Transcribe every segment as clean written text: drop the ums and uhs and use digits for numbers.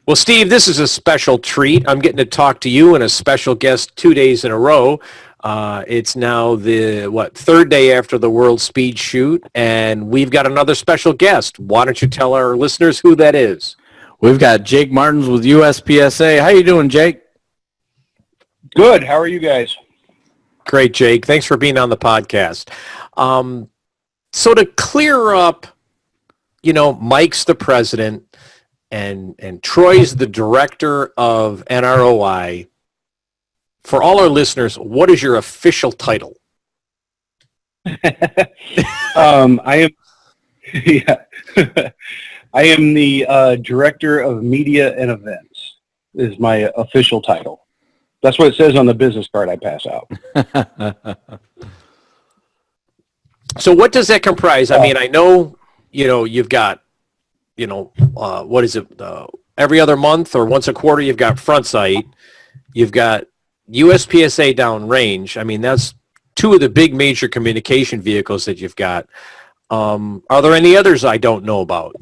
Well, Steve, this is a special treat. I'm getting to talk to you and a special guest 2 days in a row. It's now the third day after the World Speed Shoot, and we've got another special guest. Why don't you tell our listeners who that is? We've got Jake Martens with USPSA. How you doing, Jake? Good. How are you guys? Great, Jake. Thanks for being on the podcast. So to clear up, Mike's the president and Troy's the director of NROI. For all our listeners, what is your official title? I am the director of media and events is my official title. That's what it says on the business card I pass out. So what does that comprise? I mean, I know, you've got, what is it? Every other month or once a quarter, you've got Front Sight. You've got USPSA Downrange. I mean, that's two of the big major communication vehicles that you've got. Are there any others I don't know about?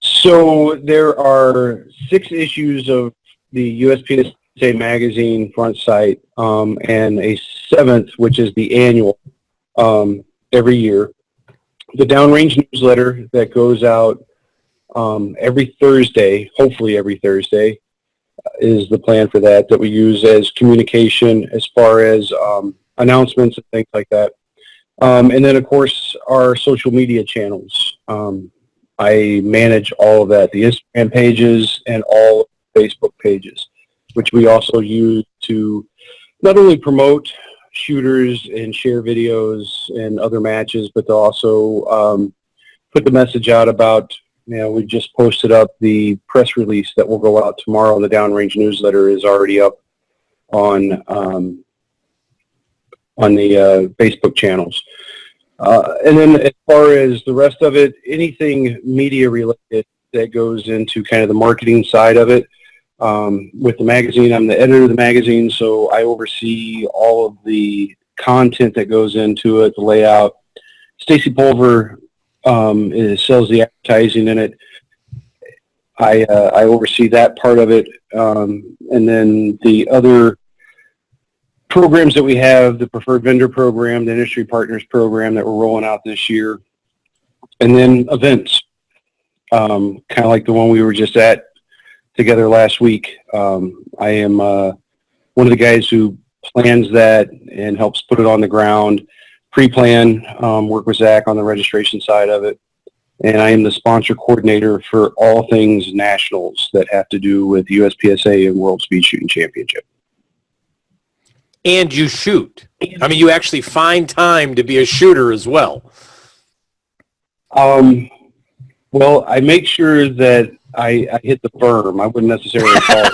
So there are 6 issues of the USPSA magazine Front Sight, and a 7th, which is the annual, every year. The Downrange newsletter that goes out every Thursday, hopefully every Thursday, is the plan for that we use as communication as far as announcements and things like that. And then, of course, our social media channels. I manage all of that, the Instagram pages and all Facebook pages, which we also use to not only promote shooters and share videos and other matches, but to also put the message out about, we just posted up the press release that will go out tomorrow. The Downrange newsletter is already up on the Facebook channels. And then as far as the rest of it, anything media related that goes into kind of the marketing side of it. With the magazine, I'm the editor of the magazine, so I oversee all of the content that goes into it, the layout. Stacy Pulver sells the advertising in it. I oversee that part of it. And then the other programs that we have, the Preferred Vendor Program, the Industry Partners Program that we're rolling out this year, and then events, kind of like the one we were just at together last week. I am one of the guys who plans that and helps put it on the ground, pre-plan, work with Zach on the registration side of it. And I am the sponsor coordinator for all things nationals that have to do with USPSA and World Speed Shooting Championship. And you shoot. I mean, you actually find time to be a shooter as well. Well, I make sure that I hit the berm. I wouldn't necessarily call it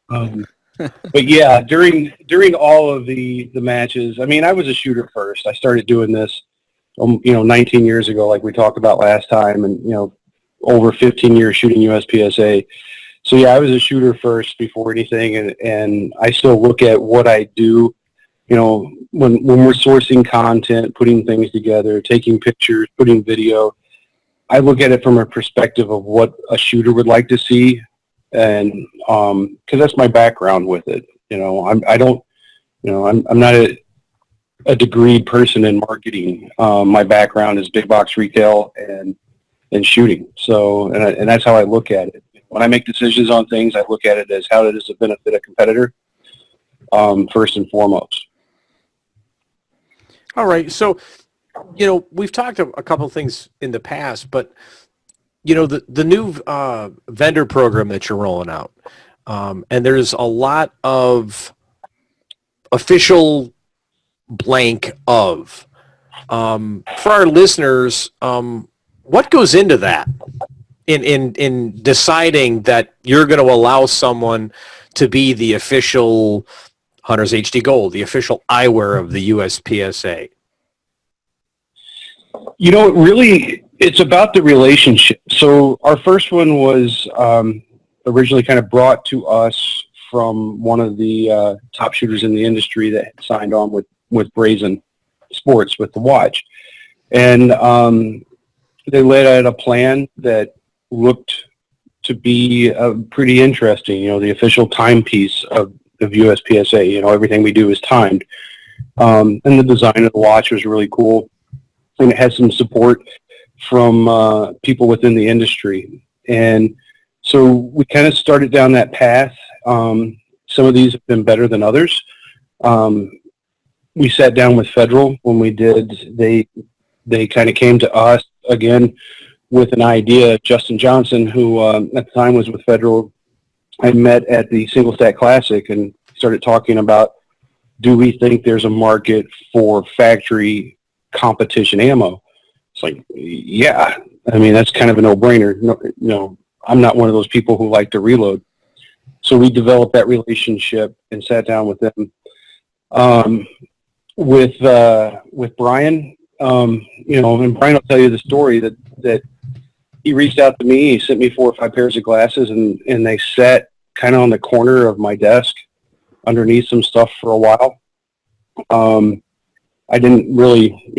shooting. But yeah, during all of the matches, I mean, I was a shooter first. I started doing this, 19 years ago, like we talked about last time, and, over 15 years shooting USPSA. So yeah, I was a shooter first before anything, and I still look at what I do, when we're sourcing content, putting things together, taking pictures, putting video. I look at it from a perspective of what a shooter would like to see, and because that's my background with it. I'm not a degreed person in marketing. My background is big box retail and shooting. So, and that's how I look at it. When I make decisions on things, I look at it as how does it benefit a competitor, first and foremost. All right. So, we've talked a couple of things in the past, but, the new vendor program that you're rolling out, and there's a lot of official blank of. For our listeners, what goes into that in deciding that you're going to allow someone to be the official Hunters HD Gold, the official eyewear of the USPSA? Really, it's about the relationship. So our first one was originally kind of brought to us from one of the top shooters in the industry that had signed on with Brazen Sports with the watch. And they laid out a plan that looked to be pretty interesting. The official timepiece of USPSA. Everything we do is timed. And the design of the watch was really cool. And it had some support from people within the industry. And so we kind of started down that path. Some of these have been better than others. We sat down with Federal when we did. They kind of came to us again with an idea. Justin Johnson, who at the time was with Federal, I met at the Single Stack Classic and started talking about, do we think there's a market for factory competition ammo? It's like, yeah. I mean, that's kind of a no-brainer. No, I'm not one of those people who like to reload. So we developed that relationship and sat down with them. With Brian, and Brian will tell you the story that he reached out to me. He sent me 4 or 5 pairs of glasses, and they sat kind of on the corner of my desk underneath some stuff for a while. I didn't really,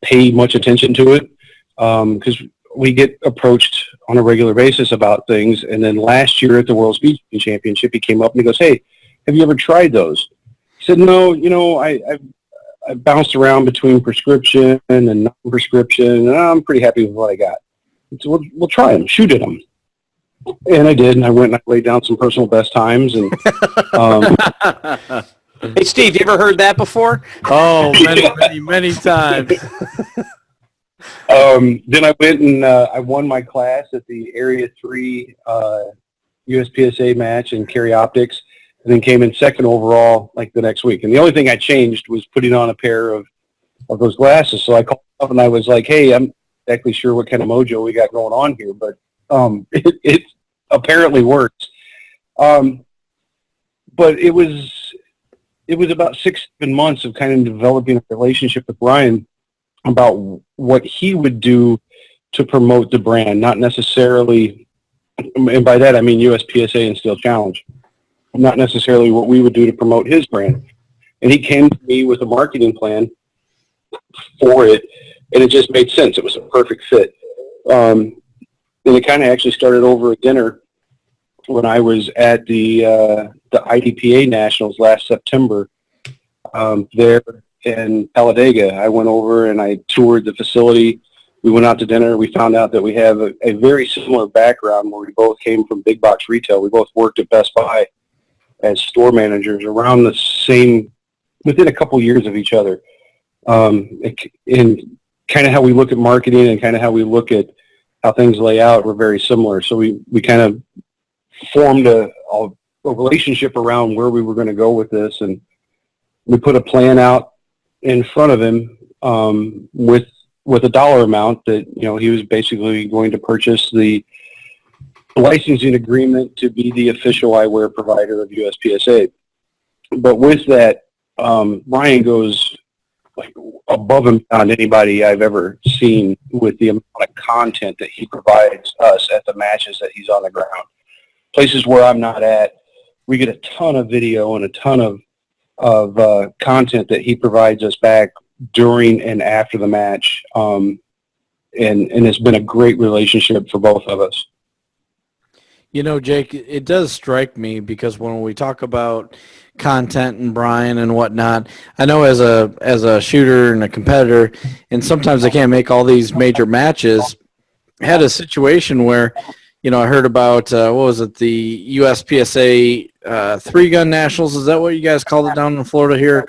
pay much attention to it because we get approached on a regular basis about things. And then last year at the World Speed Championship, he came up and he goes, "Hey, have you ever tried those?" He said, "No, I bounced around between prescription and non-prescription, and I'm pretty happy with what I got." So we'll try them, shoot at them. And I did, and I went and I laid down some personal best times. And Hey, Steve, you ever heard that before? Oh, many times. Then I went and I won my class at the Area 3 USPSA match in carry optics, and then came in second overall like the next week. And the only thing I changed was putting on a pair of those glasses. So I called up and I was like, "Hey, I'm not exactly sure what kind of mojo we got going on here, but it apparently works." But it was about 6-7 months of kind of developing a relationship with Brian about what he would do to promote the brand, not necessarily, and by that I mean USPSA and Steel Challenge, not necessarily what we would do to promote his brand. And he came to me with a marketing plan for it, and it just made sense. It was a perfect fit. And it kind of actually started over a dinner when I was at the IDPA Nationals last September there in Talladega. I went over and I toured the facility. We went out to dinner. We found out that we have a very similar background where we both came from big box retail. We both worked at Best Buy as store managers around the same, within a couple years of each other. And kind of how we look at marketing and kind of how we look at how things lay out were very similar. So we kind of formed a relationship around where we were going to go with this, and we put a plan out in front of him with a dollar amount that he was basically going to purchase the licensing agreement to be the official eyewear provider of USPSA. But with that, Ryan goes like above and beyond anybody I've ever seen with the amount of content that he provides us at the matches that he's on the ground. Places where I'm not at, we get a ton of video and a ton of content that he provides us back during and after the match. And it's been a great relationship for both of us. Jake, it does strike me because when we talk about content and Brian and whatnot, I know as a shooter and a competitor, and sometimes I can't make all these major matches, I had a situation where, I heard about, what was it, the USPSA 3-gun nationals. Is that what you guys called it down in Florida here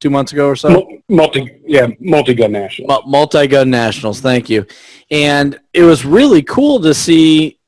2 months ago or so? Multi-gun nationals. Multi-gun nationals, thank you. And it was really cool to see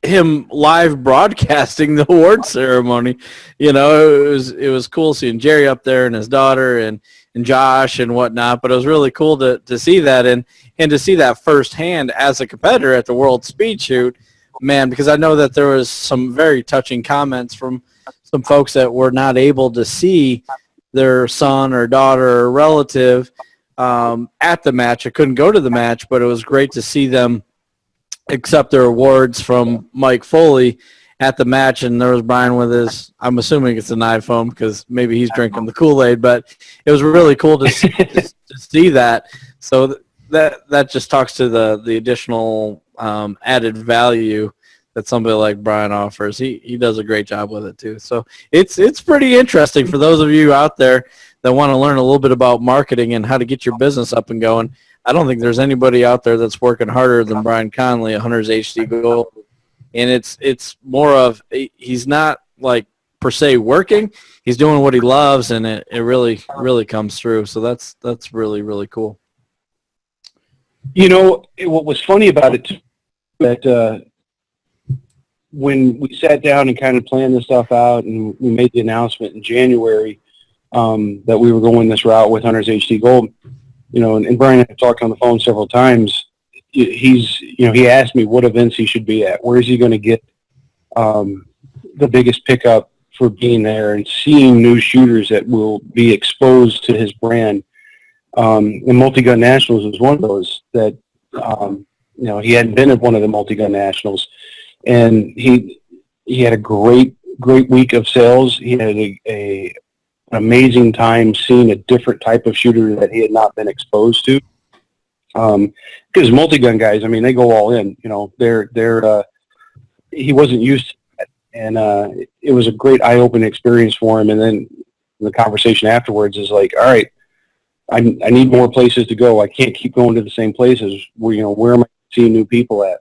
him live broadcasting the award ceremony. It was cool seeing Jerry up there and his daughter and Josh and whatnot, but it was really cool to see that and to see that firsthand as a competitor at the World Speed Shoot, man, because I know that there was some very touching comments from some folks that were not able to see their son or daughter or relative at the match. I couldn't go to the match, but it was great to see them accept their awards from Mike Foley at the match, and there was Brian with his, I'm assuming it's an iPhone because maybe he's drinking the Kool-Aid, but it was really cool to see that. So that just talks to the additional added value that somebody like Brian offers. He does a great job with it too. So it's pretty interesting for those of you out there that want to learn a little bit about marketing and how to get your business up and going. I don't think there's anybody out there that's working harder than Brian Conley at Hunters HD Gold. And it's more of, he's not like per se working, he's doing what he loves, and it really comes through. So that's really, really cool. You know, what was funny about it too, that when we sat down and kind of planned this stuff out, and we made the announcement in January that we were going this route with Hunters HD Gold, you know, and Brian and I talked on the phone several times. He asked me what events he should be at. Where is he going to get the biggest pickup for being there and seeing new shooters that will be exposed to his brand. And Multi-Gun Nationals was one of those that, he hadn't been at one of the Multi-Gun Nationals. And he had a great week of sales. He had an amazing time seeing a different type of shooter that he had not been exposed to. Because multi-gun guys, I mean, they go all in. You know, he wasn't used to that, and it was a great eye-opening experience for him. And then the conversation afterwards is like, all right, I need more places to go. I can't keep going to the same places. Where am I seeing new people at?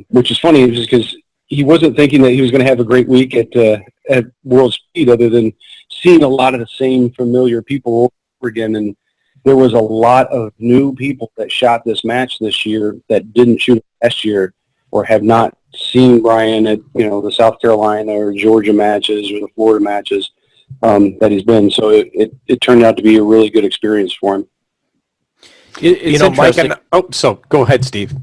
Which is funny, just because he wasn't thinking that he was going to have a great week at World Speed, other than seeing a lot of the same familiar people over again. And there was a lot of new people that shot this match this year that didn't shoot last year, or have not seen Brian at the South Carolina or Georgia matches or the Florida matches that he's been. So it turned out to be a really good experience for him. It's Mike. So go ahead, Steve.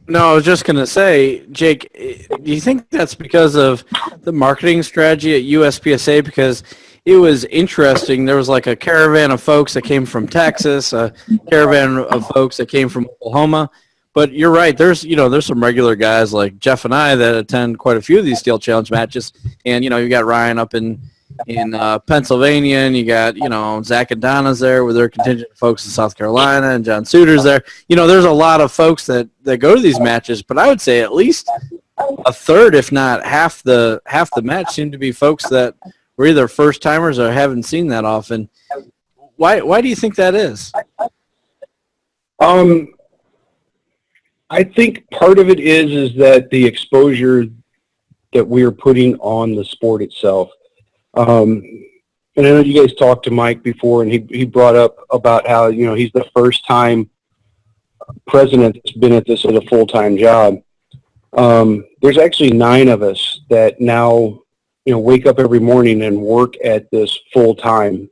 No, I was just going to say, Jake, do you think that's because of the marketing strategy at USPSA? Because it was interesting. There was like a caravan of folks that came from Texas, a caravan of folks that came from Oklahoma. But you're right. There's some regular guys like Jeff and I that attend quite a few of these Steel Challenge matches. And, you got Ryan up in Pennsylvania, and you got, Zach and Donna's there with their contingent of folks in South Carolina, and John Suter's there. There's a lot of folks that go to these matches, but I would say at least a third, if not half the match, seem to be folks that were either first timers or haven't seen that often. Why do you think that is? I think part of it is that the exposure that we're putting on the sport itself. And I know you guys talked to Mike before, and he brought up about how, he's the first time president that's been at this as a full-time job. There's actually 9 of us that now, wake up every morning and work at this full-time.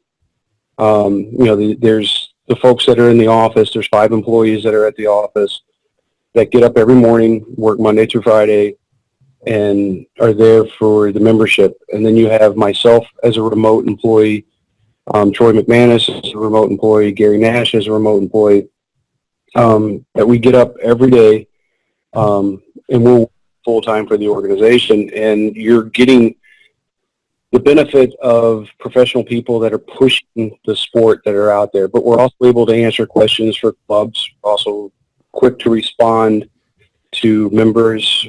There's the folks that are in the office. There's 5 employees that are at the office that get up every morning, work Monday through Friday, and are there for the membership. And then you have myself as a remote employee, Troy McManus is a remote employee, Gary Nash is a remote employee, that we get up every day, and we're work full-time for the organization. And you're getting the benefit of professional people that are pushing the sport that are out there. But we're also able to answer questions for clubs, also quick to respond to members,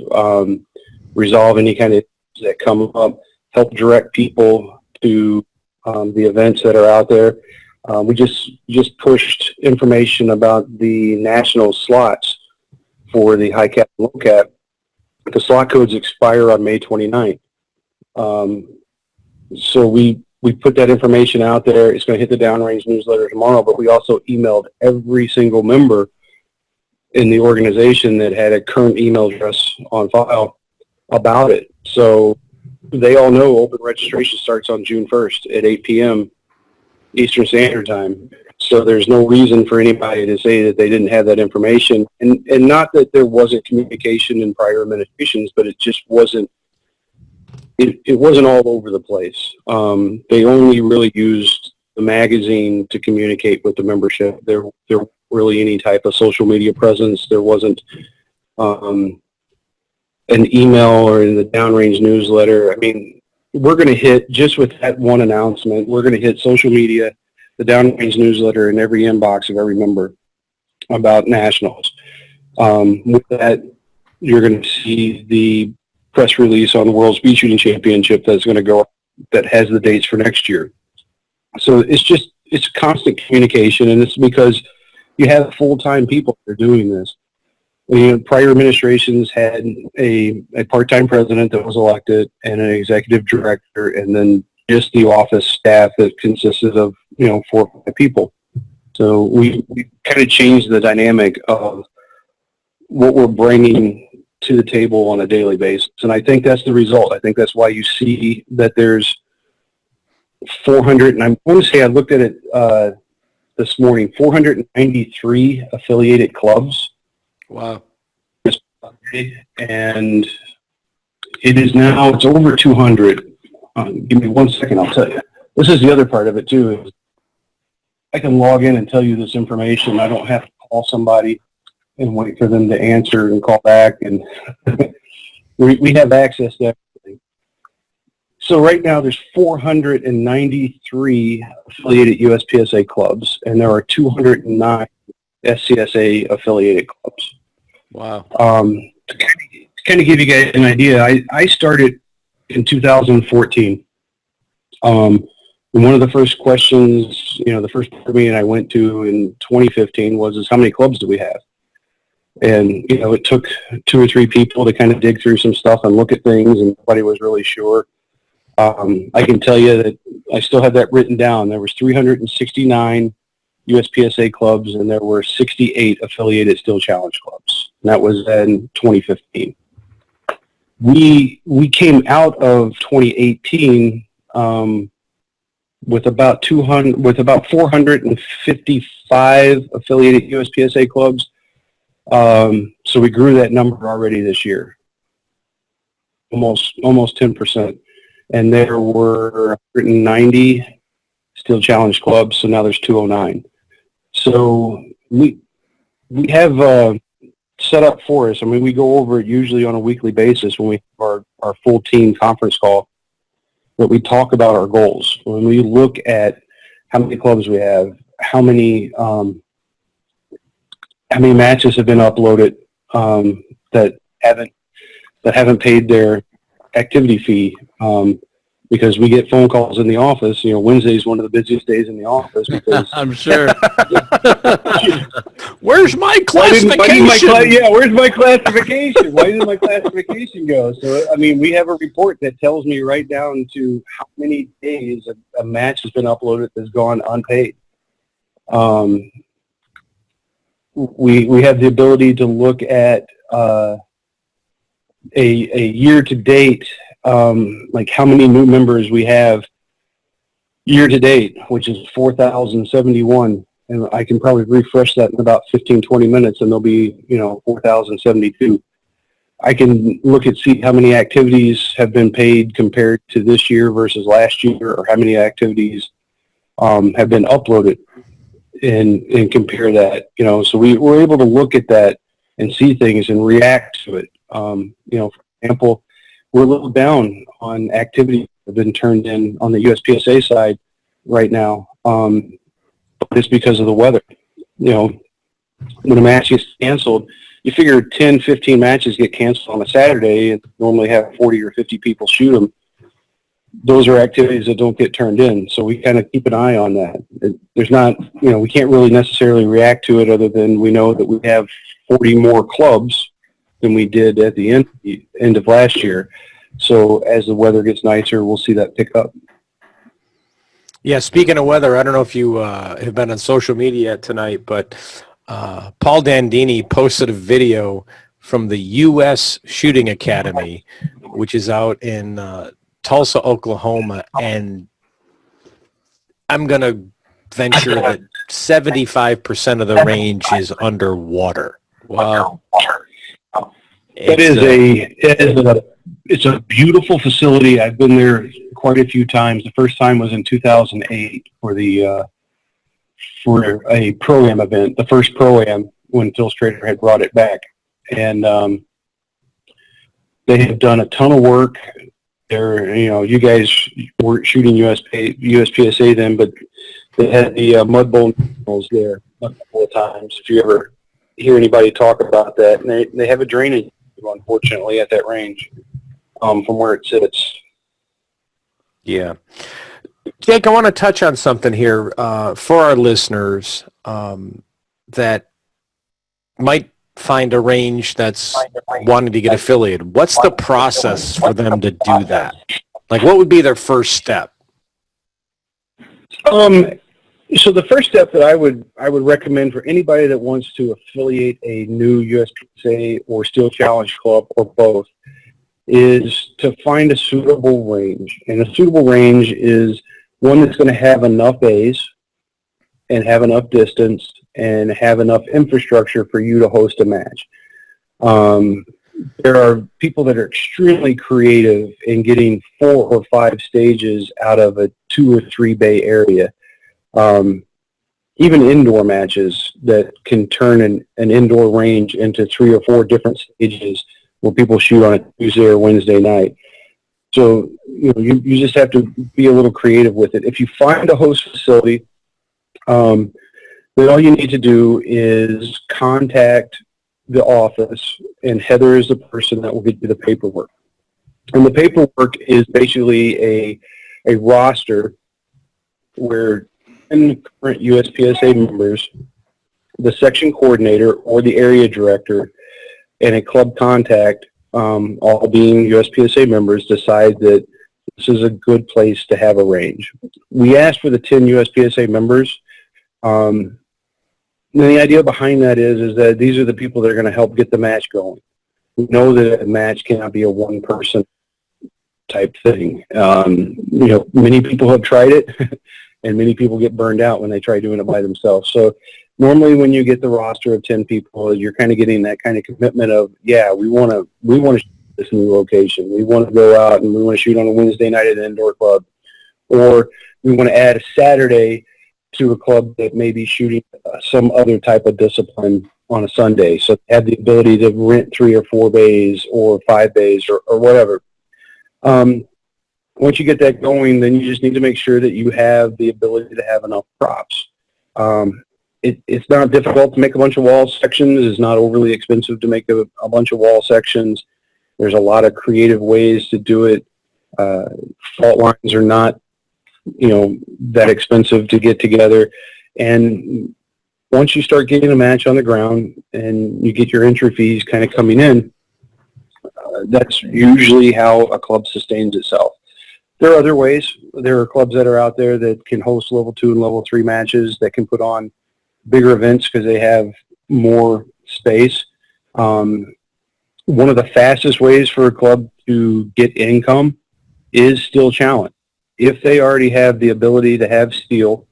resolve any kind of issues that come up, help direct people to the events that are out there. We just pushed information about the national slots for the high cap and low cap. The slot codes expire on May 29th. So we put that information out there. It's going to hit the Downrange newsletter tomorrow, but we also emailed every single member in the organization that had a current email address on file about it. So they all know open registration starts on June 1st at 8 p.m. Eastern Standard Time. So there's no reason for anybody to say that they didn't have that information. And not that there wasn't communication in prior administrations, but it just wasn't, it wasn't all over the place. They only really used the magazine to communicate with the membership. There wasn't really any type of social media presence. There wasn't an email or in the Downrange newsletter. I mean, we're going to hit, just with that one announcement, we're going to hit social media, the Downrange newsletter, in every inbox of every member about nationals. With that, you're going to see the press release on the World Speed Shooting Championship that's going to go, that has the dates for next year. So it's constant communication, and it's because you have full-time people that are doing this. Prior administrations had a part-time president that was elected and an executive director, and then just the office staff that consisted of 4 or 5 people. So we kind of changed the dynamic of what we're bringing to the table on a daily basis, and I think that's the result. I think that's why you see that there's 400, and I want to say I looked at it this morning, 493 affiliated clubs. Wow. And it is now, it's over 200. Give me 1 second, I'll tell you. This is the other part of it too. Is I can log in and tell you this information. I don't have to call somebody and wait for them to answer and call back. And we have access to everything. So right now there's 493 affiliated USPSA clubs, and there are 209 SCSA affiliated clubs. Wow. To kind of give you guys an idea, I started in 2014. And one of the first questions, the first meeting I went to in 2015 was how many clubs do we have? And, it took 2 or 3 people to kind of dig through some stuff and look at things, and nobody was really sure. I can tell you that I still have that written down. There was 369 USPSA clubs, and there were 68 affiliated Steel Challenge clubs. And that was in 2015. We came out of 2018 with about 455 affiliated USPSA clubs. So we grew that number already this year, almost 10%. And there were 190 Steel Challenge clubs, so now there's 209. So we have set up for us. I mean, we go over it usually on a weekly basis when we have our full team conference call, but we talk about our goals. When we look at how many clubs we have, how many matches have been uploaded that haven't paid their activity fee, because we get phone calls in the office. Wednesday is one of the busiest days in the office because I'm sure. Where's my classification? Where's my classification? Why didn't my classification go? So, we have a report that tells me right down to how many days a match has been uploaded that's gone unpaid. We have the ability to look at a year-to-date, like how many new members we have year-to-date, which is 4,071. And I can probably refresh that in about 15, 20 minutes, and there'll be, 4,072. I can look at see how many activities have been paid compared to this year versus last year, or how many activities have been uploaded, and compare that. So we're able to look at that and see things and react to it. For example, we're a little down on activities that have been turned in on the USPSA side right now. But it's because of the weather. When a match gets canceled, you figure 10, 15 matches get canceled on a Saturday and normally have 40 or 50 people shoot them. Those are activities that don't get turned in. So we kind of keep an eye on that. There's not, we can't really necessarily react to it other than we know that we have 40 more clubs than we did at the end of last year. So as the weather gets nicer, we'll see that pick up. Yeah, speaking of weather, I don't know if you have been on social media tonight, but Paul Dandini posted a video from the U.S. Shooting Academy, which is out in Tulsa, Oklahoma, and I'm going to venture that 75% of the range is underwater. Wow. It's a beautiful facility. I've been there quite a few times. The first time was in 2008 for a Pro-Am event, the first Pro-Am when Phil Strader had brought it back. And they have done a ton of work. You guys weren't shooting USPSA then, but they had the mud bowl there a couple of times. If you ever hear anybody talk about that, and they have a drainage unfortunately, at that range from where it sits. Yeah. Jake, I want to touch on something here for our listeners that might find a range that's wanting to get affiliated. What's the process for them to do that? Like, what would be their first step? So the first step that I would recommend for anybody that wants to affiliate a new USPSA or Steel Challenge club or both is to find a suitable range. And a suitable range is one that's going to have enough bays and have enough distance and have enough infrastructure for you to host a match. There are people that are extremely creative in getting 4 or 5 stages out of a 2 or 3 bay area. Even indoor matches that can turn an indoor range into 3 or 4 different stages where people shoot on a Tuesday or Wednesday night. So you just have to be a little creative with it. If you find a host facility, then all you need to do is contact the office, and Heather is the person that will get you the paperwork. And the paperwork is basically a roster where 10 current USPSA members, the section coordinator or the area director, and a club contact, all being USPSA members, decide that this is a good place to have a range. We asked for the 10 USPSA members. And the idea behind that is that these are the people that are going to help get the match going. We know that a match cannot be a one-person type thing. Many people have tried it, and many people get burned out when they try doing it by themselves. So normally when you get the roster of 10 people, you're kind of getting that kind of commitment of, yeah, we want to shoot this new location. We want to go out and we want to shoot on a Wednesday night at an indoor club. Or we want to add a Saturday to a club that may be shooting some other type of discipline on a Sunday. So they have the ability to rent 3 or 4 bays or 5 bays or whatever. Once you get that going, then you just need to make sure that you have the ability to have enough props. It's not difficult to make a bunch of wall sections. It's not overly expensive to make a bunch of wall sections. There's a lot of creative ways to do it. Fault lines are not that expensive to get together. And once you start getting a match on the ground and you get your entry fees kind of coming in, that's usually how a club sustains itself. There are other ways. There are clubs that are out there that can host level 2 and level 3 matches, that can put on bigger events because they have more space. One of the fastest ways for a club to get income is Steel Challenge. If they already have the ability to have steel,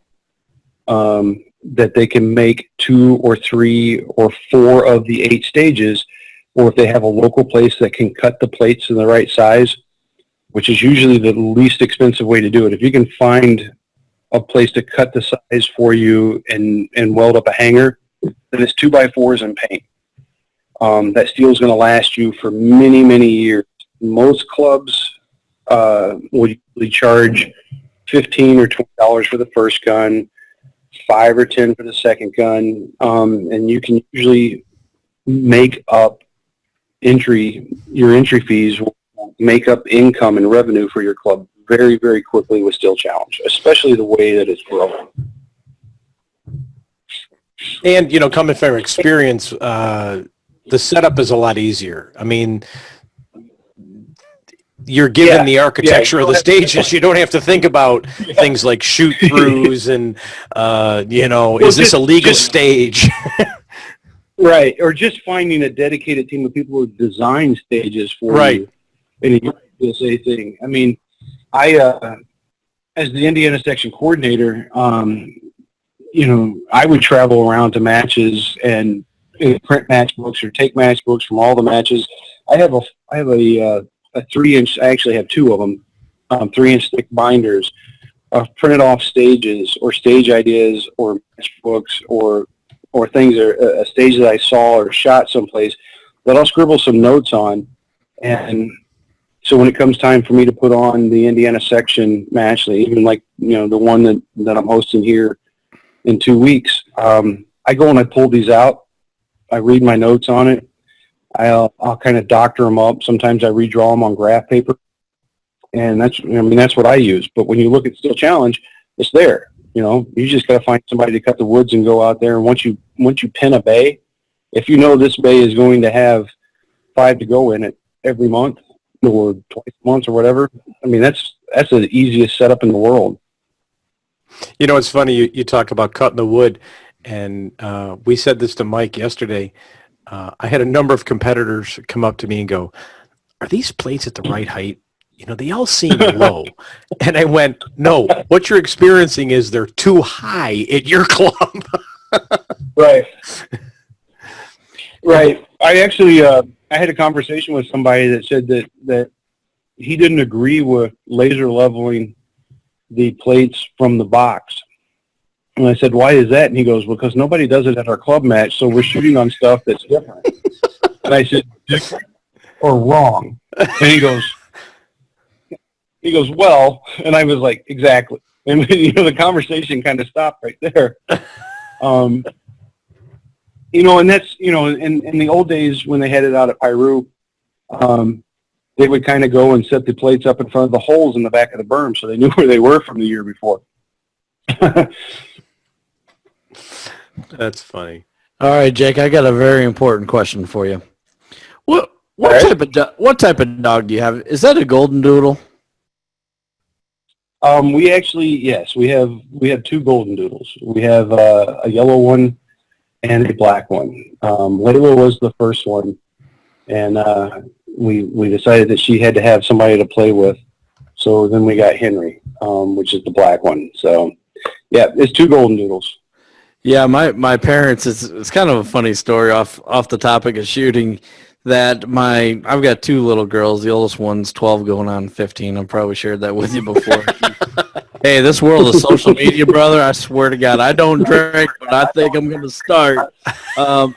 that they can make 2 or 3 or 4 of the 8 stages, or if they have a local place that can cut the plates in the right size, which is usually the least expensive way to do it. If you can find a place to cut the size for you and weld up a hanger, then it's 2x4s and paint. That steel is going to last you for many, many years. Most clubs would usually charge $15 or $20 for the first gun, $5 or $10 for the second gun, and you can usually make up your entry fees will make up income and revenue for your club very, very quickly with Steel Challenge, especially the way that it's growing. And, coming from experience, the setup is a lot easier. I mean, you're given the architecture of the stages. You don't have to think about things like shoot-throughs and, is this a legal stage? Right, or just finding a dedicated team of people who design stages for you in a USPSA thing. I mean, I, as the Indiana section coordinator, I would travel around to matches and print match books or take match books from all the matches. I have a 3-inch. I actually have 2 of them, 3-inch thick binders of printed off stages or stage ideas or match books or things, or a stage that I saw or shot someplace that I'll scribble some notes on. And so when it comes time for me to put on the Indiana section match, even like, the one that I'm hosting here in 2 weeks, I go and I pull these out. I read my notes on it. I'll kind of doctor them up. Sometimes I redraw them on graph paper, and that's what I use. But when you look at Steel Challenge, it's there. You just got to find somebody to cut the woods and go out there. And once you pin a bay, if you know this bay is going to have 5 to go in it every month or twice a month or whatever, that's the easiest setup in the world. It's funny you talk about cutting the wood, and we said this to Mike yesterday. I had a number of competitors come up to me and go, "Are these plates at the right height? They all seem low." And I went, "No, what you're experiencing is they're too high at your club." Right. Right. I actually I had a conversation with somebody that said that he didn't agree with laser leveling the plates from the box. And I said, "Why is that?" And he goes, "Well, because nobody does it at our club match, so we're shooting on stuff that's different." And I said, "Different or wrong?" And he goes, "Well," and I was like, "Exactly." And the conversation kind of stopped right there. And that's, in the old days when they had it out at Pyru, they would kind of go and set the plates up in front of the holes in the back of the berm so they knew where they were from the year before. That's funny. All right, Jake, I got a very important question for you. What type of dog do you have? Is that a golden doodle? We actually, yes, we have 2 golden doodles. We have a yellow one and a black one. Layla was the first one, and we decided that she had to have somebody to play with. So then we got Henry, which is the black one. So yeah, it's 2 golden doodles. Yeah, my parents, it's kind of a funny story off the topic of shooting, that I've got 2 little girls. The oldest one's 12 going on 15. I've probably shared that with you before. Hey, this world of social media, brother, I swear to God, I don't drink, but I think I'm going to start. The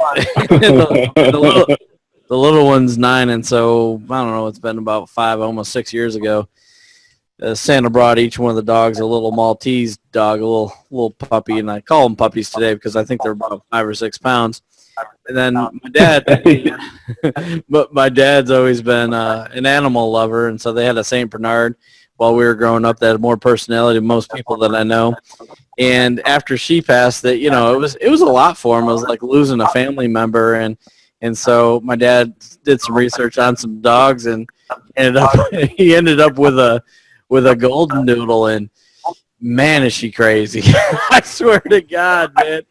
little one's 9, and so, I don't know, it's been about 5, almost 6 years ago. Santa brought each one of the dogs a little Maltese dog, a little puppy, and I call them puppies today because I think they're about 5 or 6 pounds. And then my dad, but my dad's always been an animal lover, and so they had a Saint Bernard while we were growing up that had more personality than most people that I know. And after she passed, it was a lot for him. It was like losing a family member, and so my dad did some research on some dogs and he ended up with a golden doodle, and man, is she crazy. I swear to God, man.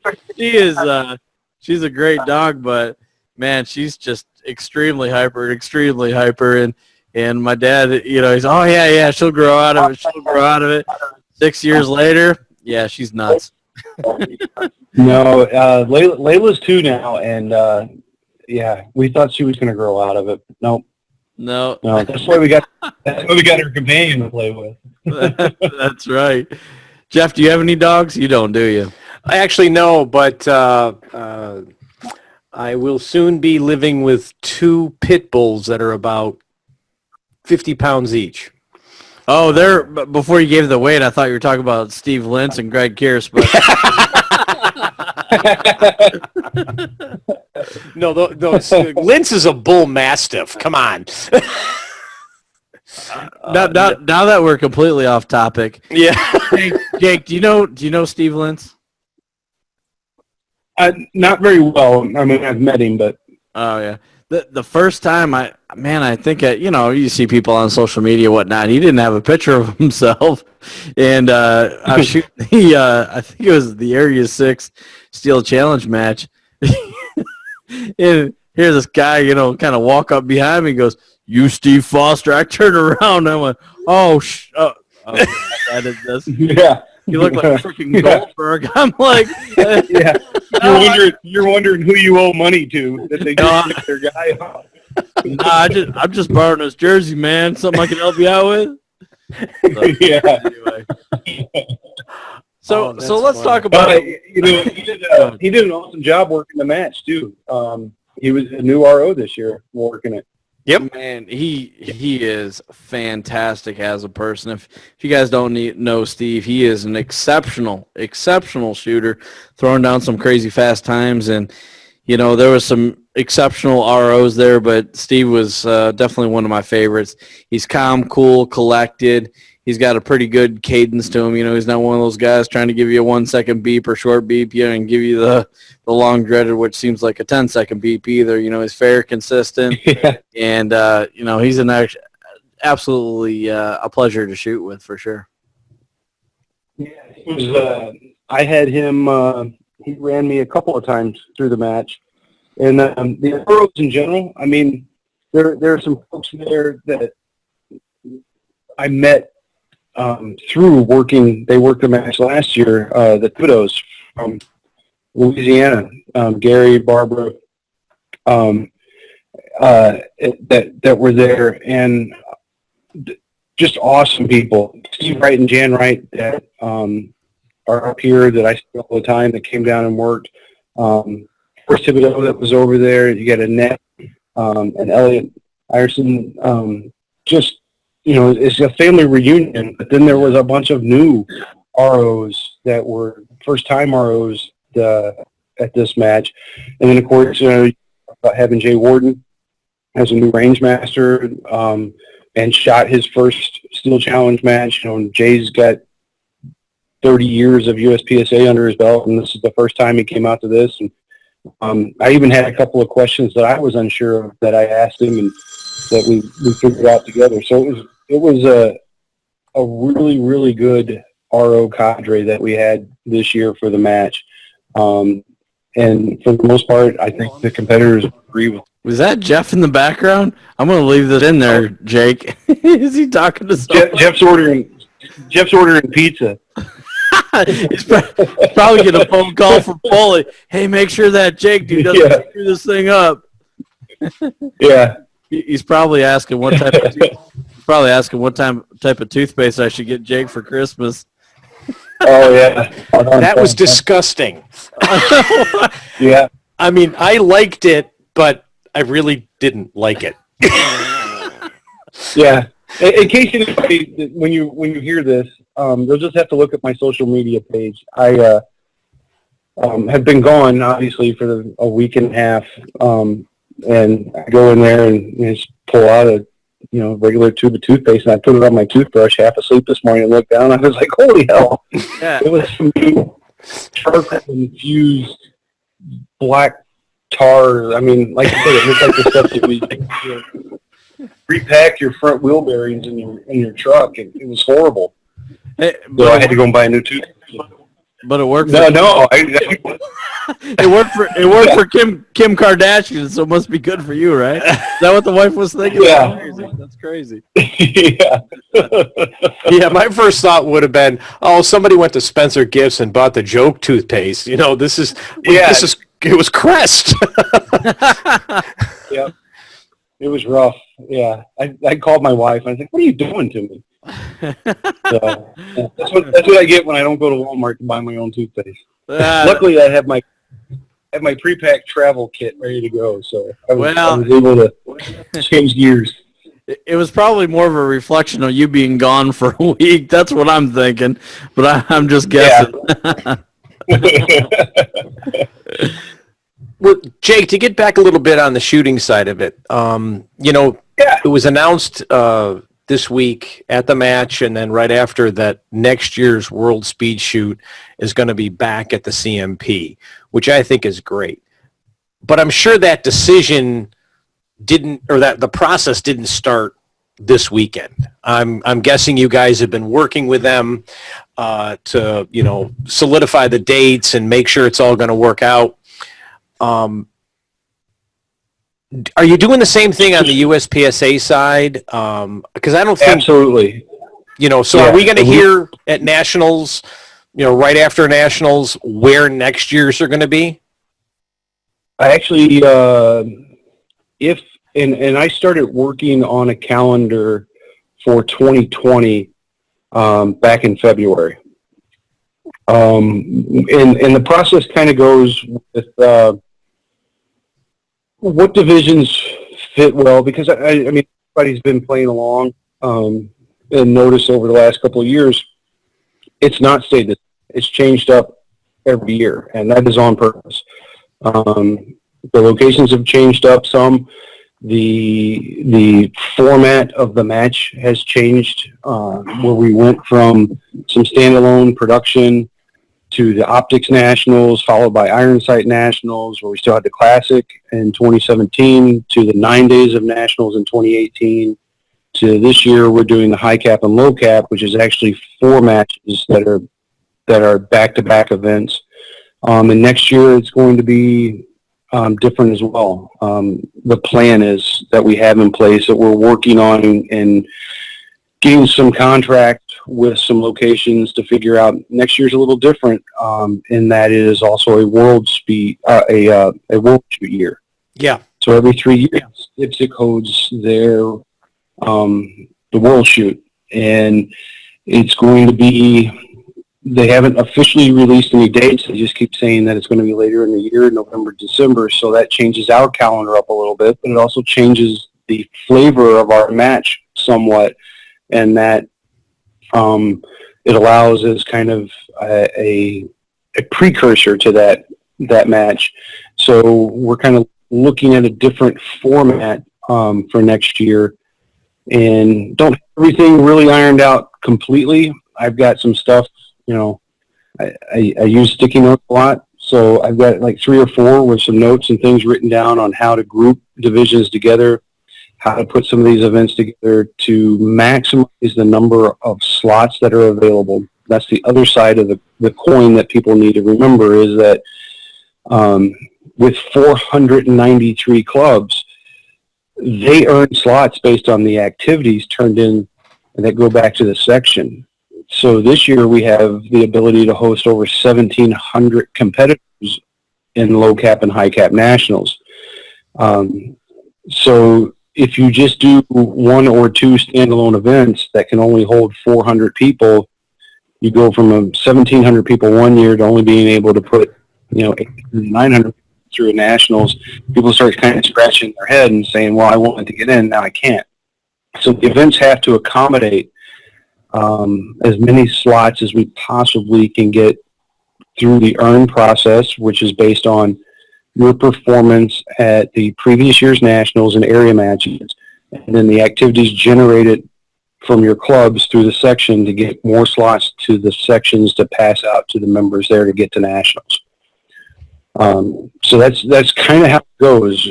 She's a great dog, but man, she's just extremely hyper, and my dad, he's, "Oh yeah, she'll grow out of it. 6 years later, yeah, she's nuts. No, Layla's 2 now, and yeah, we thought she was going to grow out of it. Nope. No. That's why we got her companion to play with. That's right. Jeff, do you have any dogs? You don't, do you? I actually no, but I will soon be living with 2 pit bulls that are about 50 pounds each. Oh, before you gave the weight, I thought you were talking about Steve Lentz and Greg Kierce, but No, Lentz is a bull mastiff. Come on. now that we're completely off topic. Yeah. Jake, do you know Steve Lentz? Not very well. I mean, I've met him, but Oh yeah. The first time I think you see people on social media whatnot. He didn't have a picture of himself, and I was shooting I think it was the Area 6 Steel Challenge match. And here's this guy, kind of walk up behind me and goes, "You Steve Foster?" I turned around and I went, "Oh, I did this." Yeah. You look like freaking Goldberg. I'm like, yeah. You're wondering who you owe money to that they just took their guy off. Nah, I'm just borrowing his jersey, man. Something I can help you out with. So, Yeah. Anyway. So let's talk about. He did an awesome job working the match too. He was a new RO this year working it. Yep. Man, he is fantastic as a person. If you guys don't know Steve, he is an exceptional shooter, throwing down some crazy fast times. And, There was some exceptional ROs there, but Steve was definitely one of my favorites. He's calm, cool, collected. He's got a pretty good cadence to him. He's not one of those guys trying to give you a 1-second beep or short beep, and give you the long dreaded, which seems like a 10-second beep either. He's fair, consistent, Yeah. and he's absolutely a pleasure to shoot with for sure. Yeah, it was, I had him. He ran me a couple of times through the match, and the pros in general. I mean, there are some folks there that I met through working. They worked the match last year. The Kudos from Louisiana, Gary, Barbara, that were there, and just awesome people. Steve Wright and Jan Wright that are up here that I see all the time that came down and worked. First Thibodeau that was over there. You got Annette and Elliot Iverson. Just, it's a family reunion. But then there was a bunch of new ROs that were first-time ROs at this match. And then, of course, having Jay Warden as a new range master and shot his first Steel Challenge match. Jay's got 30 years of USPSA under his belt, and this is the first time he came out to this. And I even had a couple of questions that I was unsure of that I asked him, and that we figured out together. So it was a really, really good RO cadre that we had this year for the match. And for the most part, I think the competitors agree with. Was that Jeff in the background? I'm going to leave that in there, Jake. Is he talking to someone? Jeff's ordering pizza. He's probably get a phone call from Paulie. Hey, make sure that Jake dude doesn't screw this thing up. Yeah. He's probably asking what type of toothpaste I should get Jake for Christmas. Oh yeah. That was disgusting. Yeah. I mean, I liked it, but I really didn't like it. Yeah. In case anybody, when you hear this, you'll just have to look at my social media page. I have been gone, obviously, for a week and a half, and I go in there and just pull out a regular tube of toothpaste, and I put it on my toothbrush half asleep this morning and looked down. And I was like, holy hell. Yeah. It was some new charcoal-infused black tar. I mean, like I said, it looked like the stuff that we repack your front wheel bearings in your truck. It was horrible. Hey, So I had to go and buy a new toothpaste. But it worked. It worked for Kim Kardashian, so it must be good for you, right? Is that what the wife was thinking? Yeah. That's crazy. Yeah. Yeah, my first thought would have been, somebody went to Spencer Gifts and bought the joke toothpaste. It was Crest. Yeah. It was rough. Yeah. I called my wife and I was like, what are you doing to me? So, that's what I get when I don't go to Walmart to buy my own toothpaste. Luckily, I have my pre-packed travel kit ready to go, so I was able to change gears. It was probably more of a reflection of you being gone for a week. That's what I'm thinking, but I'm just guessing. Yeah. Well, Jake, to get back a little bit on the shooting side of it, it was announced this week at the match, and then right after that, next year's World Speed Shoot is going to be back at the CMP, which I think is great. But I'm sure that decision that the process didn't start this weekend. I'm guessing you guys have been working with them to solidify the dates and make sure it's all going to work out. Are you doing the same thing on the USPSA side? Because I don't think Absolutely. Are we going to hear at Nationals, right after Nationals, where next year's are going to be? I actually, I started working on a calendar for 2020 back in February. And the process kind of goes with what divisions fit well, because I mean, everybody's been playing along and noticed over the last couple of years, it's not stayed the same. It's changed up every year, and that is on purpose. The locations have changed up some. The format of the match has changed, where we went from some standalone production to the Optics Nationals, followed by Iron Sight Nationals, where we still had the Classic in 2017, to the 9 days of Nationals in 2018, to this year we're doing the High Cap and Low Cap, which is actually 4 matches that are back-to-back events. And next year it's going to be different as well. The plan is that we have in place that we're working on and getting some contract with some locations to figure out. Next year's a little different, in that it is also a world speed, a world shoot year. Yeah. So every 3 years, IPSC holds the world shoot, and it's going to be. They haven't officially released any dates. They just keep saying that it's going to be later in the year, November, December. So that changes our calendar up a little bit, but it also changes the flavor of our match somewhat, and that it allows as kind of a precursor to that match. So we're kind of looking at a different format for next year, and don't have everything really ironed out completely. I've got some stuff. I use sticky notes a lot, so I've got like 3 or 4 with some notes and things written down on how to group divisions together, how to put some of these events together to maximize the number of slots that are available. That's the other side of the coin that people need to remember, is that with 493 clubs, they earn slots based on the activities turned in that go back to the section. So this year we have the ability to host over 1,700 competitors in low cap and high cap nationals. So if you just do 1 or 2 standalone events that can only hold 400 people, you go from 1,700 people one year to only being able to put 900 through a nationals. People start kind of scratching their head and saying, well, I wanted to get in, now I can't. So the events have to accommodate as many slots as we possibly can get through the earn process, which is based on your performance at the previous year's nationals and area matches, and then the activities generated from your clubs through the section to get more slots to the sections to pass out to the members there to get to nationals. So that's kind of how it goes.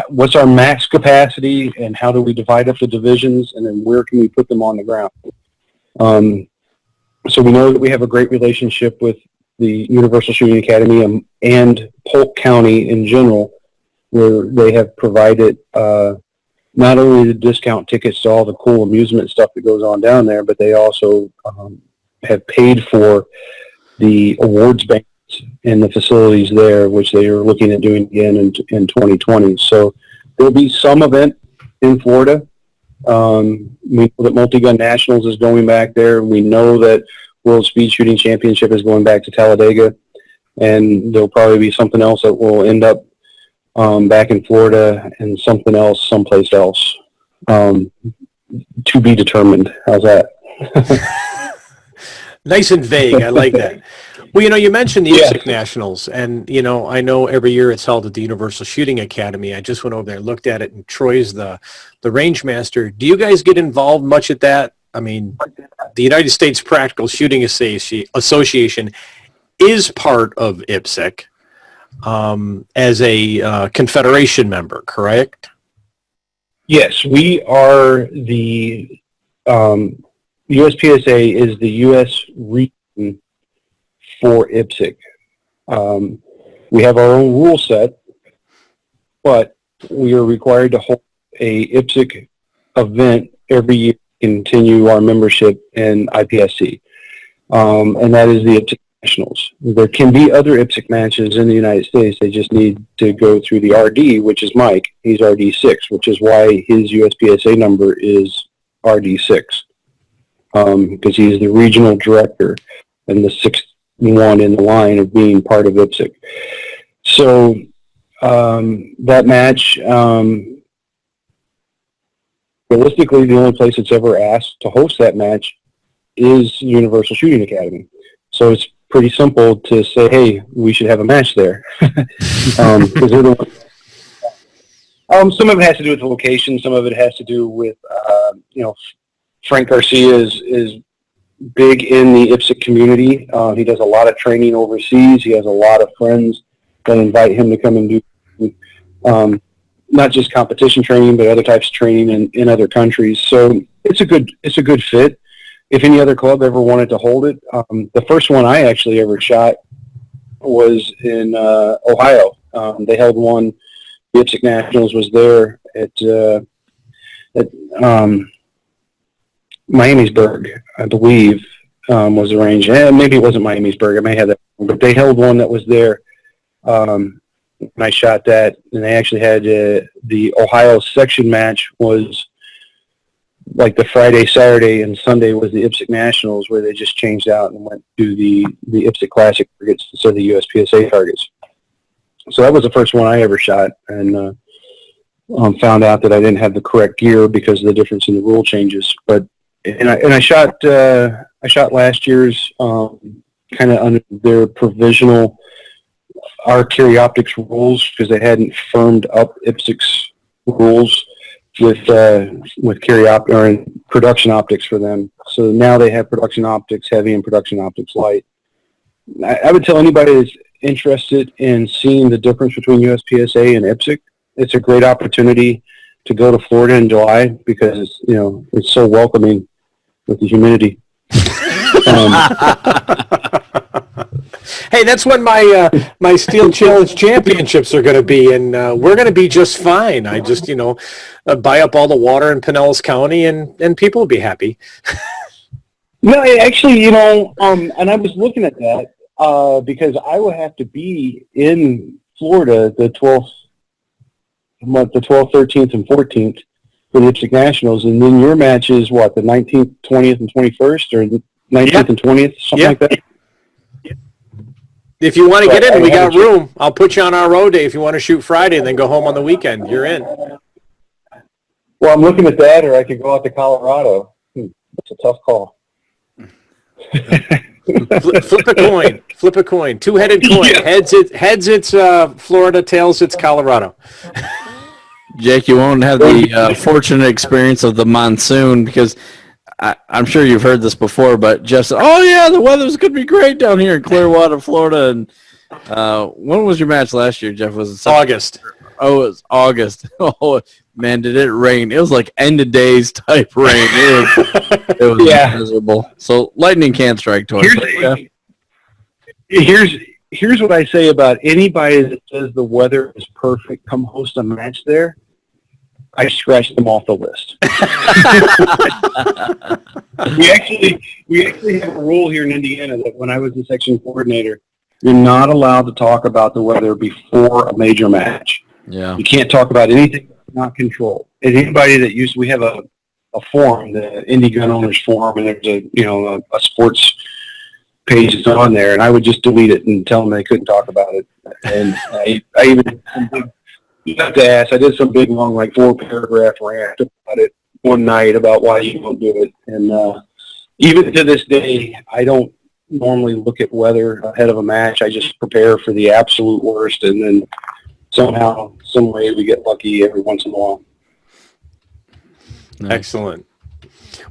What's our max capacity, and how do we divide up the divisions, and then where can we put them on the ground? So we know that we have a great relationship with the Universal Shooting Academy and Polk County in general, where they have provided not only the discount tickets to all the cool amusement stuff that goes on down there, but they also have paid for the awards bank and the facilities there, which they are looking at doing again in 2020. So there'll be some event in Florida. We know that Multi-Gun Nationals is going back there. We know that World Speed Shooting Championship is going back to Talladega, and there'll probably be something else that will end up back in Florida, and something else someplace else, to be determined. How's that? Nice and vague. I like that. Well, you mentioned the IPSC Nationals, and, I know every year it's held at the Universal Shooting Academy. I just went over there and looked at it, and Troy's the range master. Do you guys get involved much at that? I mean, the United States Practical Shooting Association is part of IPSC as a confederation member, correct? Yes, we are the USPSA is the U.S. region for IPSC. We have our own rule set, but we are required to hold a IPSC event every year to continue our membership in IPSC, and that is the IPSC Nationals. There can be other IPSC matches in the United States. They just need to go through the RD, which is Mike. He's RD6, which is why his USPSA number is RD6, because he's the regional director and the 6th one in the line of being part of IPSC. So that match, realistically, the only place that's ever asked to host that match is Universal Shooting Academy. So it's pretty simple to say, hey, we should have a match there. 'Cause they're the ones. Some of it has to do with the location. Some of it has to do with, Frank Garcia is big in the IPSC community. He does a lot of training overseas. He has a lot of friends that invite him to come and do not just competition training, but other types of training in other countries. So it's a good fit. If any other club ever wanted to hold it, the first one I actually ever shot was in Ohio. They held one. The IPSC Nationals was there at Miamisburg, I believe, was arranged. Maybe it wasn't Miamisburg. I may have that, but they held one that was there. And I shot that, and they actually had the Ohio section match was like the Friday, Saturday, and Sunday was the IPSC Nationals, where they just changed out and went to the IPSC Classic targets instead of the USPSA targets. So that was the first one I ever shot, and found out that I didn't have the correct gear because of the difference in the rule changes. But I shot last year's kind of under their provisional our carry optics rules, because they hadn't firmed up IPSC's rules with carry or production optics for them. So now they have production optics heavy and production optics light. I would tell anybody that's interested in seeing the difference between USPSA and IPSC, it's a great opportunity to go to Florida in July, because it's so welcoming with the humidity. Hey, that's when my Steel Challenge Championships are going to be, and we're going to be just fine. I just, buy up all the water in Pinellas County, and people will be happy. No, actually, and I was looking at that because I will have to be in Florida the 12th, 13th, and 14th for the IPSC Nationals, and then your match is what, the 19th, 20th, and 21st, or the 19th and 20th, something like that? If you want to get in, we got room. I'll put you on our road day if you want to shoot Friday and then go home on the weekend. You're in. Well, I'm looking at that, or I could go out to Colorado. That's a tough call. Flip a coin. Flip a coin. Two-headed coin. Yeah. Heads it's Florida. Tails it's Colorado. Jake, you won't have the fortunate experience of the monsoon, because I'm sure you've heard this before, but Jeff said, oh, yeah, the weather's going to be great down here in Clearwater, Florida. And when was your match last year, Jeff? Was it August? Oh, it was August. Oh, man, did it rain? It was like end-of-days type rain. It was miserable. So lightning can't strike twice. Here's what I say about anybody that says the weather is perfect, come host a match there. I scratched them off the list. we actually have a rule here in Indiana that when I was the section coordinator, you're not allowed to talk about the weather before a major match. Yeah. You can't talk about anything that's not controlled. And anybody that we have a forum, the Indie Gun Owners Forum, and there's a sports page that's on there, and I would just delete it and tell them they couldn't talk about it. And I even you have to ask. I did some big, long, 4-paragraph rant about it one night about why you don't do it. And even to this day, I don't normally look at weather ahead of a match. I just prepare for the absolute worst, and then somehow, some way, we get lucky every once in a while. Nice. Excellent.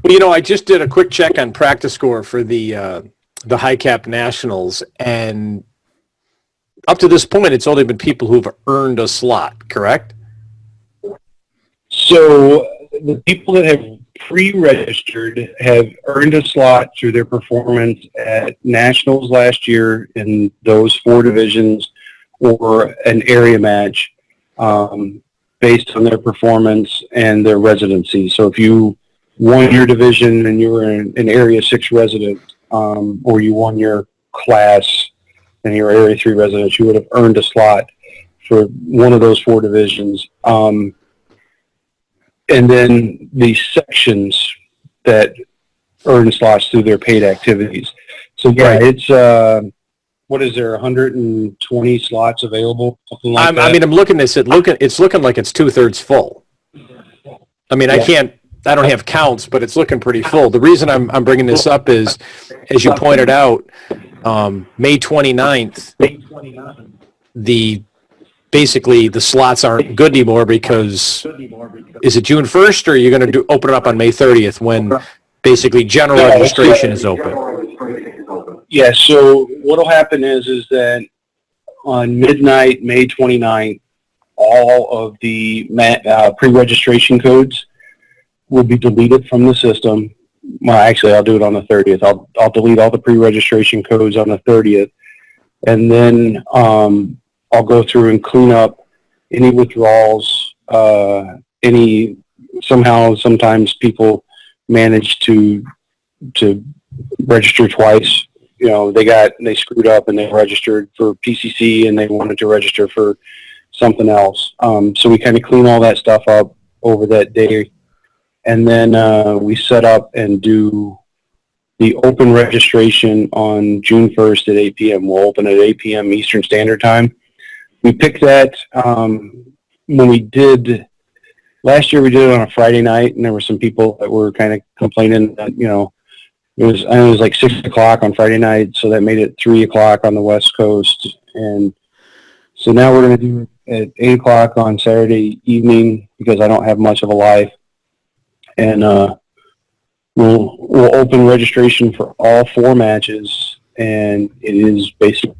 Well, I just did a quick check on practice score for the High Cap Nationals, and up to this point, it's only been people who've earned a slot, correct? So the people that have pre-registered have earned a slot through their performance at Nationals last year in those 4 divisions, or an area match based on their performance and their residency. So if you won your division and you were an Area 6 resident, or you won your class and you're Area 3 resident, you would have earned a slot for one of those 4 divisions. And then the sections that earn slots through their paid activities. So it's what is there, 120 slots available? Something like that? I mean, I'm looking at it. It's looking like it's 2/3 full. I mean, I don't have counts, but it's looking pretty full. The reason I'm bringing this up is, as you pointed out, May 29th, basically the slots aren't good anymore because is it June 1st or are you going to open it up on May 30th when basically general registration is open? Yeah, so what'll happen is that on midnight, May 29th, all of the pre-registration codes will be deleted from the system. Well, actually, I'll do it on the 30th. I'll delete all the pre-registration codes on the 30th, and then I'll go through and clean up any withdrawals. Sometimes people manage to register twice. You know, they screwed up and they registered for PCC and they wanted to register for something else. So we kind of clean all that stuff up over that day. And then we set up and do the open registration on June 1st at 8 p.m. We'll open at 8 p.m. Eastern Standard Time. We picked that when we did, last year we did it on a Friday night, and there were some people that were kind of complaining that, you know, it was like 6 o'clock on Friday night, so that made it 3 o'clock on the West Coast. And so now we're going to do it at 8 o'clock on Saturday evening because I don't have much of a life. And we'll open registration for all 4 matches, and it is basically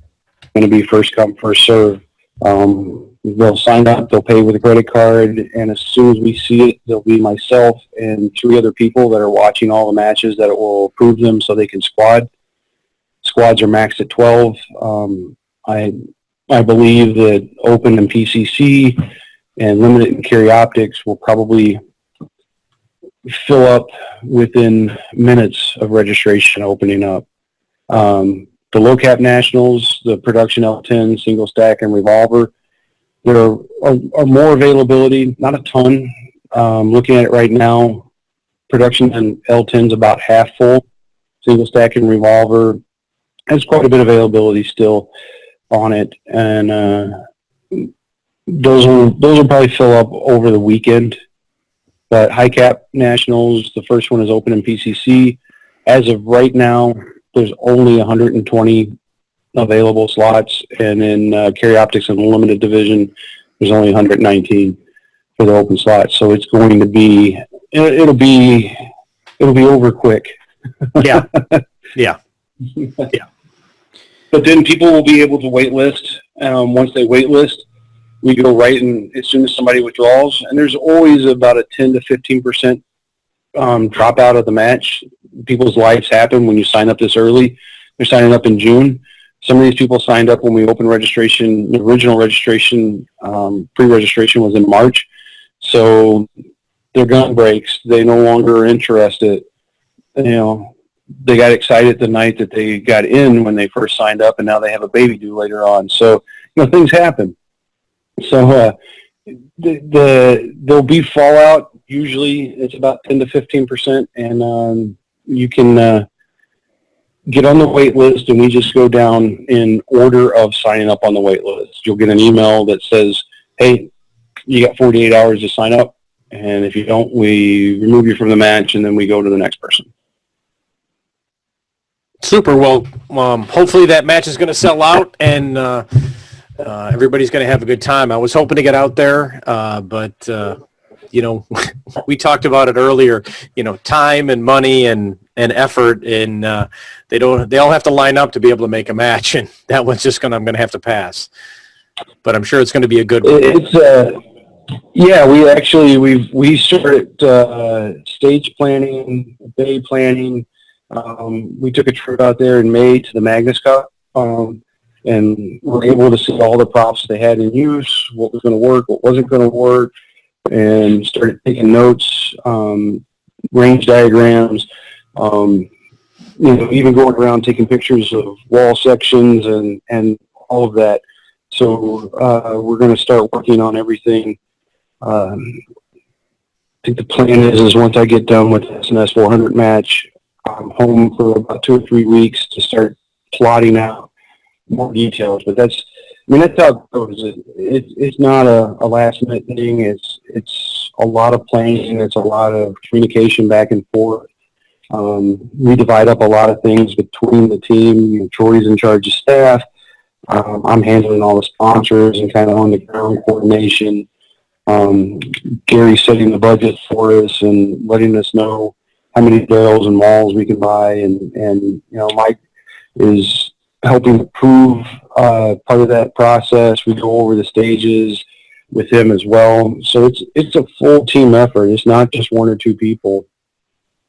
going to be first come, first serve. They'll sign up, they'll pay with a credit card, and as soon as we see it, there'll be myself and 3 other people that are watching all the matches that will approve them so they can squad. Squads are maxed at 12. I believe that Open and PCC and Limited and Carry Optics will probably fill up within minutes of registration opening up. The low cap nationals, the production L10, single stack, and revolver, there are more availability, not a ton. Looking at it right now, production and L10's about half full. Single stack and revolver has quite a bit of availability still on it, and those will probably fill up over the weekend. But high cap nationals, the first one is open in PCC. As of right now, there's only 120 available slots, and in Carry Optics and the limited division, there's only 119 for the open slots. So it's going to be, it'll be over quick. Yeah, yeah, yeah. But then people will be able to wait list. Once they wait list, we go right in as soon as somebody withdraws, and there's always about a 10 to 15% drop out of the match. People's lives happen when you sign up this early. They're signing up in June. Some of these people signed up when we opened registration. The original registration, pre-registration was in March. So their gun breaks. They no longer are interested. You know, they got excited the night that they got in when they first signed up, and now they have a baby due later on. So, you know, things happen. So there'll be fallout. Usually it's about 10 to 15%, and you can get on the wait list, and we just go down in order of signing up on the wait list. You'll get an email that says, hey, you got 48 hours to sign up, and if you don't, we remove you from the match, and then we go to the next person. Super. Well, hopefully that match is going to sell out, and everybody's going to have a good time. I was hoping to get out there, but you know, we talked about it earlier. You know, time and money and effort, and they all have to line up to be able to make a match, and that one's just I'm going to have to pass. But I'm sure it's going to be a good one. It's yeah, we started stage planning, day planning. We took a trip out there in May to the Magnus Cup, and were able to see all the props they had in use, what was going to work, what wasn't going to work, and started taking notes, range diagrams, you know, even going around taking pictures of wall sections and all of that. So we're going to start working on everything. I think the plan is once I get done with the SNS 400 match, I'm home for about 2 or 3 weeks to start plotting out more details. But that's how it goes. It's not a last minute thing. It's a lot of planning. It's a lot of communication back and forth. We divide up a lot of things between the team. Troy's in charge of staff. I'm handling all the sponsors and kind of on the ground coordination. Gary's setting the budget for us and letting us know how many barrels and malls we can buy, and Mike is helping approve part of that process. We go over the stages with him as well. So it's a full team effort. It's not just one or two people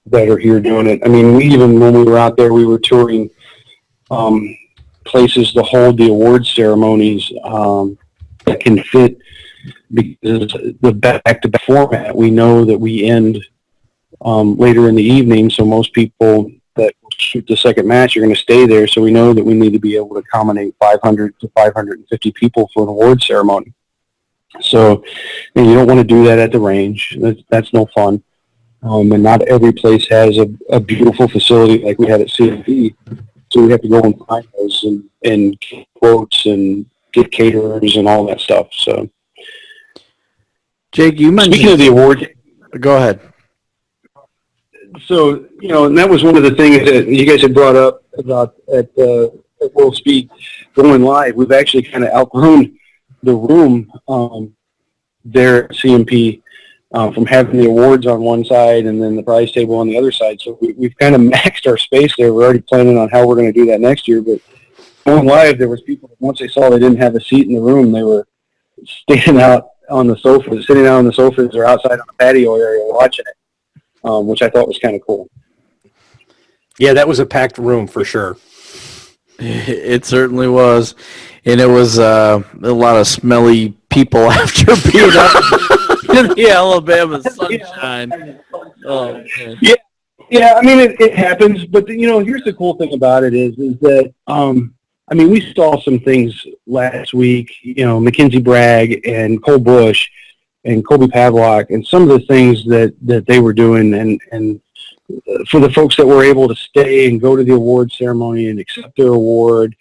that are here doing it. I mean, even when we were out there, we were touring places to hold the award ceremonies that can fit, because the back-to-back format, we know that we end later in the evening, so most people that shoot the second match are going to stay there, so we know that we need to be able to accommodate 500 to 550 people for an award ceremony. So you don't want to do that at the range. That's no fun. And not every place has a beautiful facility like we had at CMP. So we have to go and find those and get quotes and get caterers and all that stuff. So, Jake, you mentioned... Speaking of the award... Go ahead. So, and that was one of the things that you guys had brought up about at World Speed going live. We've actually kind of outgrown the room there at CMP from having the awards on one side and then the prize table on the other side. So we've kind of maxed our space there. We're already planning on how we're going to do that next year. But going live, there was people that once they saw they didn't have a seat in the room, they were standing out on the sofas, sitting out on the sofas or outside on the patio area watching it, which I thought was kind of cool. Yeah, that was a packed room for sure. It certainly was. And it was a lot of smelly people after being up in the Alabama sunshine. Oh, man. Yeah. I mean, it happens. But, here's the cool thing about it is that, we saw some things last week, Mackenzie Bragg and Cole Bush and Kobe Pavlock and some of the things that they were doing. And for the folks that were able to stay and go to the award ceremony and accept their award,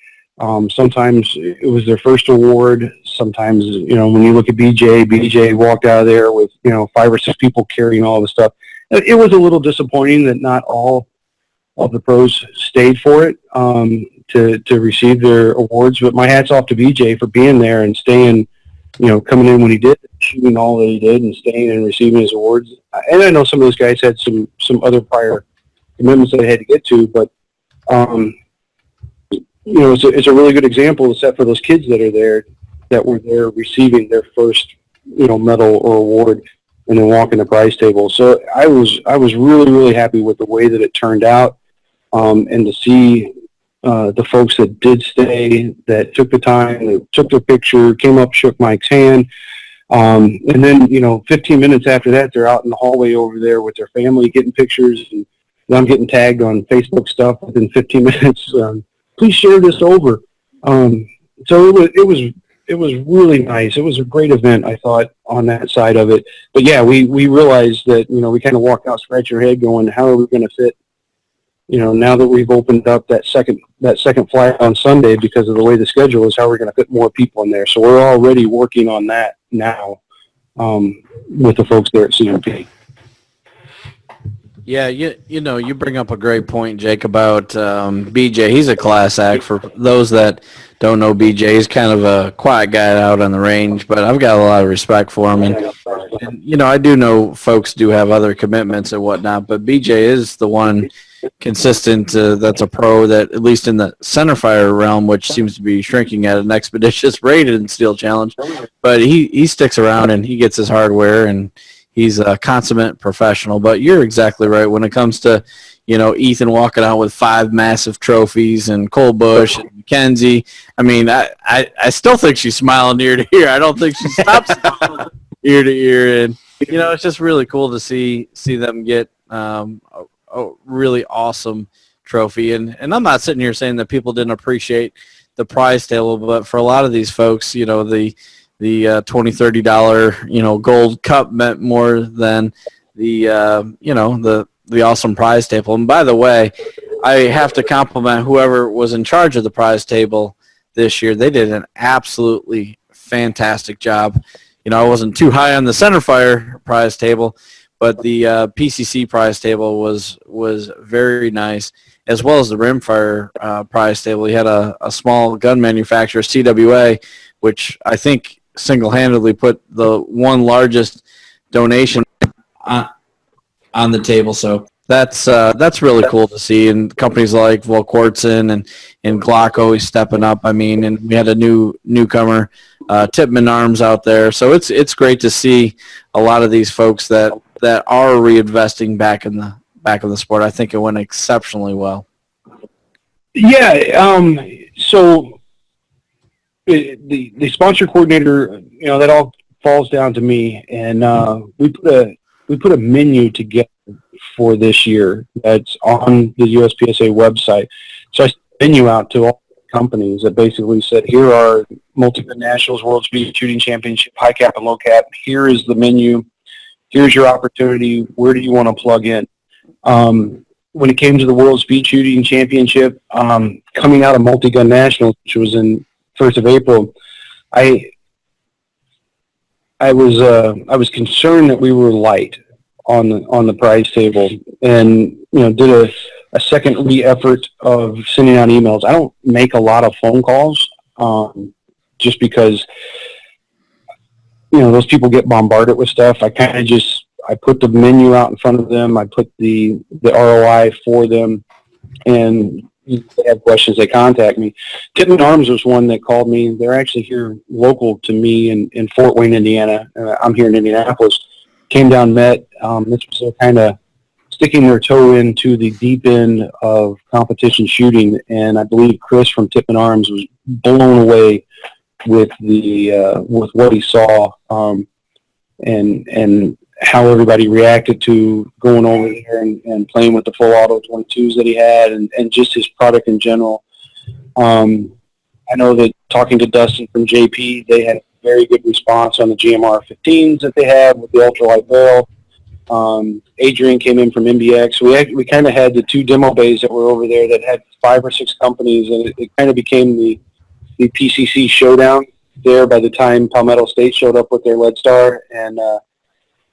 sometimes it was their first award. Sometimes, when you look at BJ walked out of there with, 5 or 6 people carrying all the stuff. It was a little disappointing that not all of the pros stayed for it to receive their awards. But my hat's off to BJ for being there and staying, coming in when he did, shooting all that he did and staying and receiving his awards. And I know some of those guys had some other prior commitments that they had to get to, but it's a really good example, except for those kids that were there receiving their first, medal or award and then walking the prize table. So I was really, really happy with the way that it turned out, and to see the folks that did stay, that took the time, that took their picture, came up, shook Mike's hand, and then 15 minutes after that, they're out in the hallway over there with their family getting pictures, and I'm getting tagged on Facebook stuff within 15 minutes. Please share this over. So it was really nice. It was a great event, I thought, on that side of it. But yeah, we realized that, we kind of walked out, scratch your head going, how are we going to fit, now that we've opened up that second flight on Sunday because of the way the schedule is, how we're going to fit more people in there. So we're already working on that now with the folks there at CMP. Yeah, you bring up a great point, Jake, about BJ. He's a class act. For those that don't know BJ, he's kind of a quiet guy out on the range, but I've got a lot of respect for him. And I do know folks do have other commitments and whatnot, but BJ is the one consistent that's a pro that, at least in the centerfire realm, which seems to be shrinking at an expeditious rate in Steel Challenge, but he sticks around and he gets his hardware, and he's a consummate professional. But you're exactly right. When it comes to, Ethan walking out with 5 massive trophies and Cole Bush and Mackenzie, I still think she's smiling ear to ear. I don't think she stops smiling ear to ear. And, it's just really cool to see them get a really awesome trophy. And I'm not sitting here saying that people didn't appreciate the prize table, but for a lot of these folks, the $20, $30, gold cup meant more than the awesome prize table. And by the way, I have to compliment whoever was in charge of the prize table this year. They did an absolutely fantastic job. I wasn't too high on the centerfire prize table, but the PCC prize table was very nice, as well as the rimfire prize table. He had a small gun manufacturer, CWA, which I think single-handedly put the one largest donation on the table. So that's really cool to see. And companies like Volquartsen and Glock always stepping up. I mean, and we had a newcomer, Tipman Arms out there. So it's great to see a lot of these folks that are reinvesting back in the sport. I think it went exceptionally well. Yeah. So the sponsor coordinator, that all falls down to me, and we put a menu together for this year that's on the USPSA website. So I sent a menu out to all companies that basically said, here are multi-gun nationals, world speed shooting championship, high cap and low cap. Here is the menu. Here's your opportunity. Where do you want to plug in? When it came to the world speed shooting championship, coming out of multi-gun nationals, which was in 1st of April, I was concerned that we were light on the prize table, and did a second re-effort of sending out emails. I don't make a lot of phone calls, just because those people get bombarded with stuff. I put the menu out in front of them. I put the ROI for them, and if they have questions, they contact me. Tipman Arms was one that called me. They're actually here local to me in Fort Wayne, Indiana. I'm here in Indianapolis. Came down, met. This was their kind of sticking their toe into the deep end of competition shooting, and I believe Chris from Tipman Arms was blown away with with what he saw, and how everybody reacted to going over there and playing with the full auto 22s that he had, and just his product in general. I know that talking to Dustin from JP, they had a very good response on the GMR 15s that they had with the ultralight barrel. Adrian came in from MBX. We kind of had the two demo bays that were over there that had 5 or 6 companies, and it kind of became the PCC showdown there by the time Palmetto State showed up with their Lead Star, and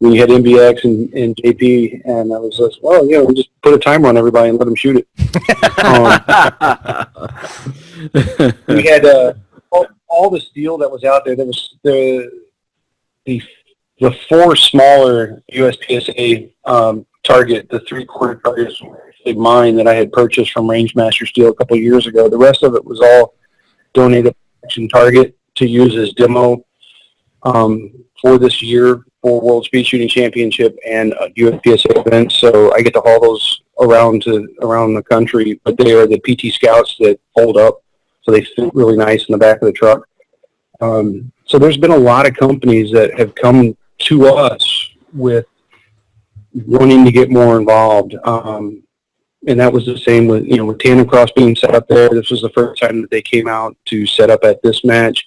we had MBX and JP, and I was just, we just put a timer on everybody and let them shoot it. We had all the steel that was out there. There was the 4 smaller USPSA target, the 3/4 targets were actually mine that I had purchased from Rangemaster Steel a couple of years ago. The rest of it was all donated action target to use as demo for this year for World Speed Shooting Championship and USPSA events. So I get to haul those around the country, but they are the PT Scouts that fold up, so they fit really nice in the back of the truck. So there's been a lot of companies that have come to us with wanting to get more involved. And that was the same with Tandem Cross being set up there. This was the first time that they came out to set up at this match.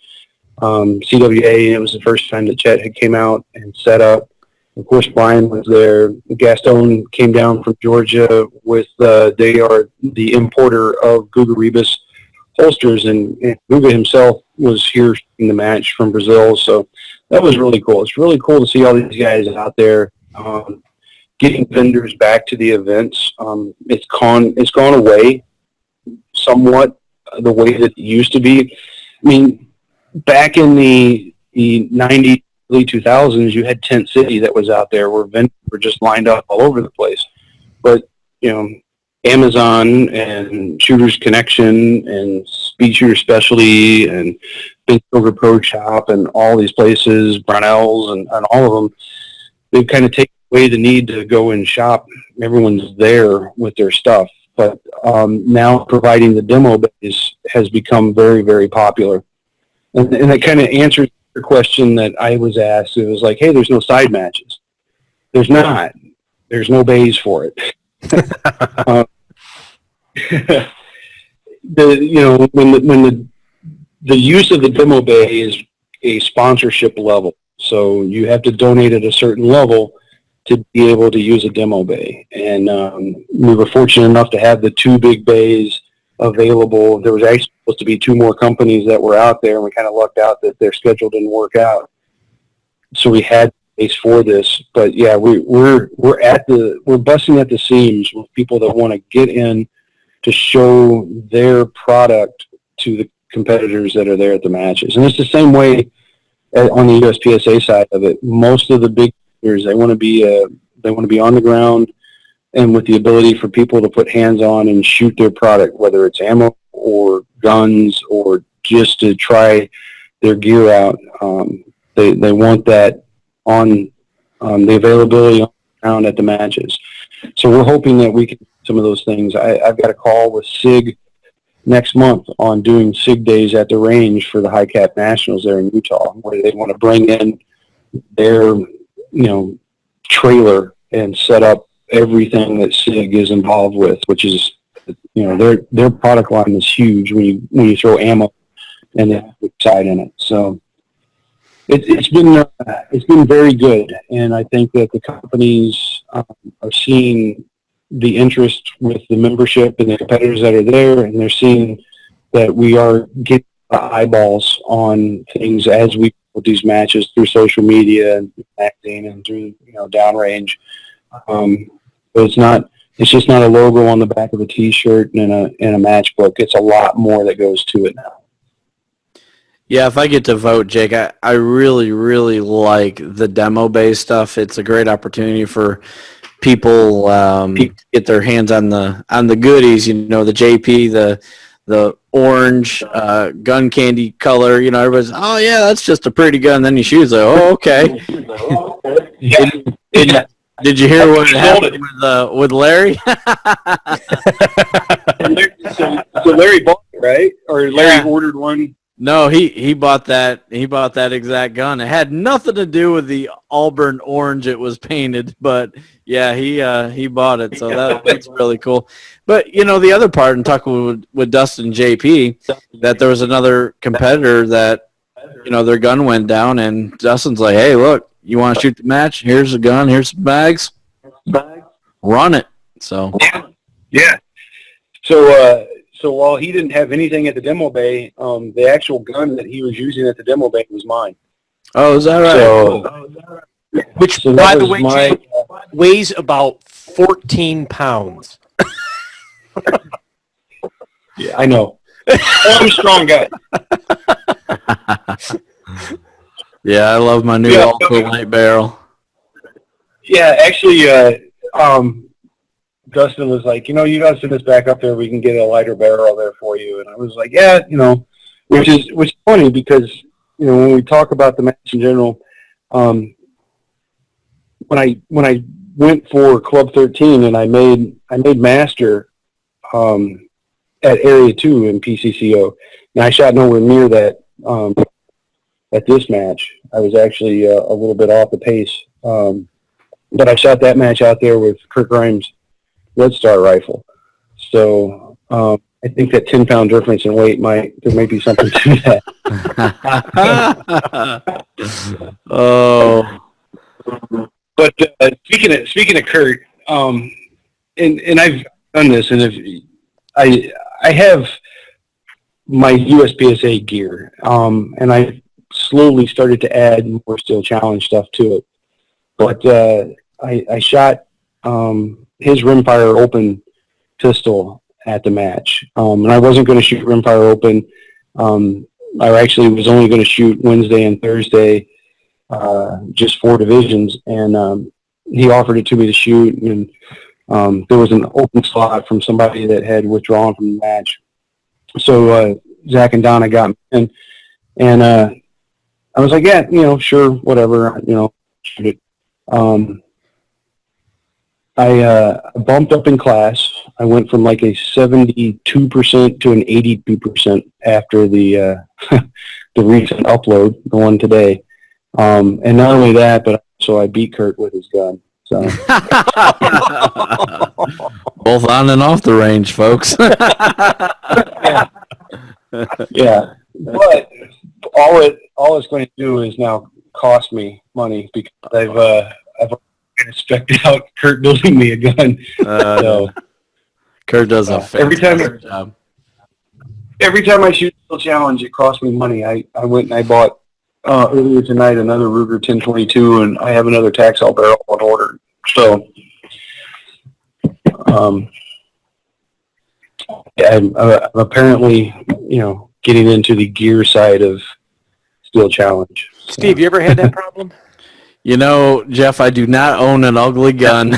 CWA, it was the first time that Chet had came out and set up. Of course, Brian was there. Gaston came down from Georgia with, they are the importer of Guga Rebus holsters, and Guga himself was here in the match from Brazil. So that was really cool. It's really cool to see all these guys out there getting vendors back to the events. It's gone away somewhat the way that it used to be. I mean, back in the 90s, early 2000s, you had Tent City that was out there where vendors were just lined up all over the place. But, Amazon and Shooters Connection and Speed Shooter Specialty and Big Silver Pro Shop and all these places, Brownells and all of them, they've kind of taken away the need to go and shop. Everyone's there with their stuff. But now providing the demo base has become very, very popular. And that kind of answers your question that I was asked. It was like, hey, there's no side matches. There's not. There's no bays for it. When the use of the demo bay is a sponsorship level, so you have to donate at a certain level to be able to use a demo bay. And we were fortunate enough to have the 2 big bays available. There was actually supposed to be 2 more companies that were out there, and we kind of lucked out that their schedule didn't work out. So we had case for this. But yeah, we're busting at the seams with people that want to get in to show their product to the competitors that are there at the matches. And it's the same way on the USPSA side of it. Most of the big players, they want to be on the ground and with the ability for people to put hands on and shoot their product, whether it's ammo or guns or just to try their gear out. They want that on the availability on the ground at the matches. So we're hoping that we can do some of those things. I've got a call with SIG next month on doing SIG days at the range for the High Cap Nationals there in Utah, where they want to bring in their, trailer and set up everything that SIG is involved with, which is, their product line is huge when you throw ammo and the side in it. So it's been very good, and I think that the companies are seeing the interest with the membership and the competitors that are there, and they're seeing that we are getting eyeballs on things as we put these matches through social media and magazine and through downrange. But it's just not a logo on the back of a T-shirt and a matchbook. It's a lot more that goes to it now. Yeah, if I get to vote, Jake, I really, really like the demo-based stuff. It's a great opportunity for people to get their hands on the goodies. The JP, the orange gun candy color. Everybody's, oh yeah, that's just a pretty gun. Then you shoot it, oh okay. Did you hear what happened with Larry? So Larry bought it, right? Or Larry ordered one? No, he bought that. He bought that exact gun. It had nothing to do with the Auburn orange it was painted, but yeah, he bought it. So that's really cool. But the other part in talking with Dustin JP, that there was another competitor that their gun went down, and Dustin's like, hey, look, you want to shoot the match? Here's a gun. Here's some bags. Run it. So yeah. So while he didn't have anything at the demo bay, the actual gun that he was using at the demo bay was mine. Oh, is that right? Which, by the way, weighs about 14 pounds. Yeah, I know. I'm a strong guy. Yeah, I love my new Alpha light barrel. Yeah, actually, Dustin was like, you got to send this back up there. We can get a lighter barrel there for you. And I was like, yeah, which is funny because, when we talk about the match in general, when I went for Club 13 and I made master at Area 2 in PCCO, and I shot nowhere near that at this match. I was actually a little bit off the pace. But I shot that match out there with Kirk Grimes' Red Star rifle. So I think that 10-pound difference in weight there might be something to that. Oh. But speaking of Kurt, and I've done this, and if I have my USPSA gear, and I slowly started to add more Steel Challenge stuff to it. But I shot his rimfire open pistol at the match, and I wasn't going to shoot rimfire open. I actually was only going to shoot Wednesday and Thursday, just 4 divisions, and he offered it to me to shoot, and there was an open slot from somebody that had withdrawn from the match. So Zach and Donna got me in, and I was like, yeah, sure, whatever, shoot it. I bumped up in class. I went from like a 72% to an 82% after the the recent upload, the one today. And not only that, but so I beat Kurt with his gun. So both on and off the range, folks. Yeah. But all it's going to do is now cost me money because I've expected out Kurt building me a gun. So Kurt does a fantastic job. Every time I shoot a challenge, it costs me money. I went and I bought earlier tonight another Ruger 1022, and I have another Taxel barrel on order. So, yeah, I'm apparently, getting into the gear side of Steel Challenge. Steve, you ever had that problem? Jeff, I do not own an ugly gun.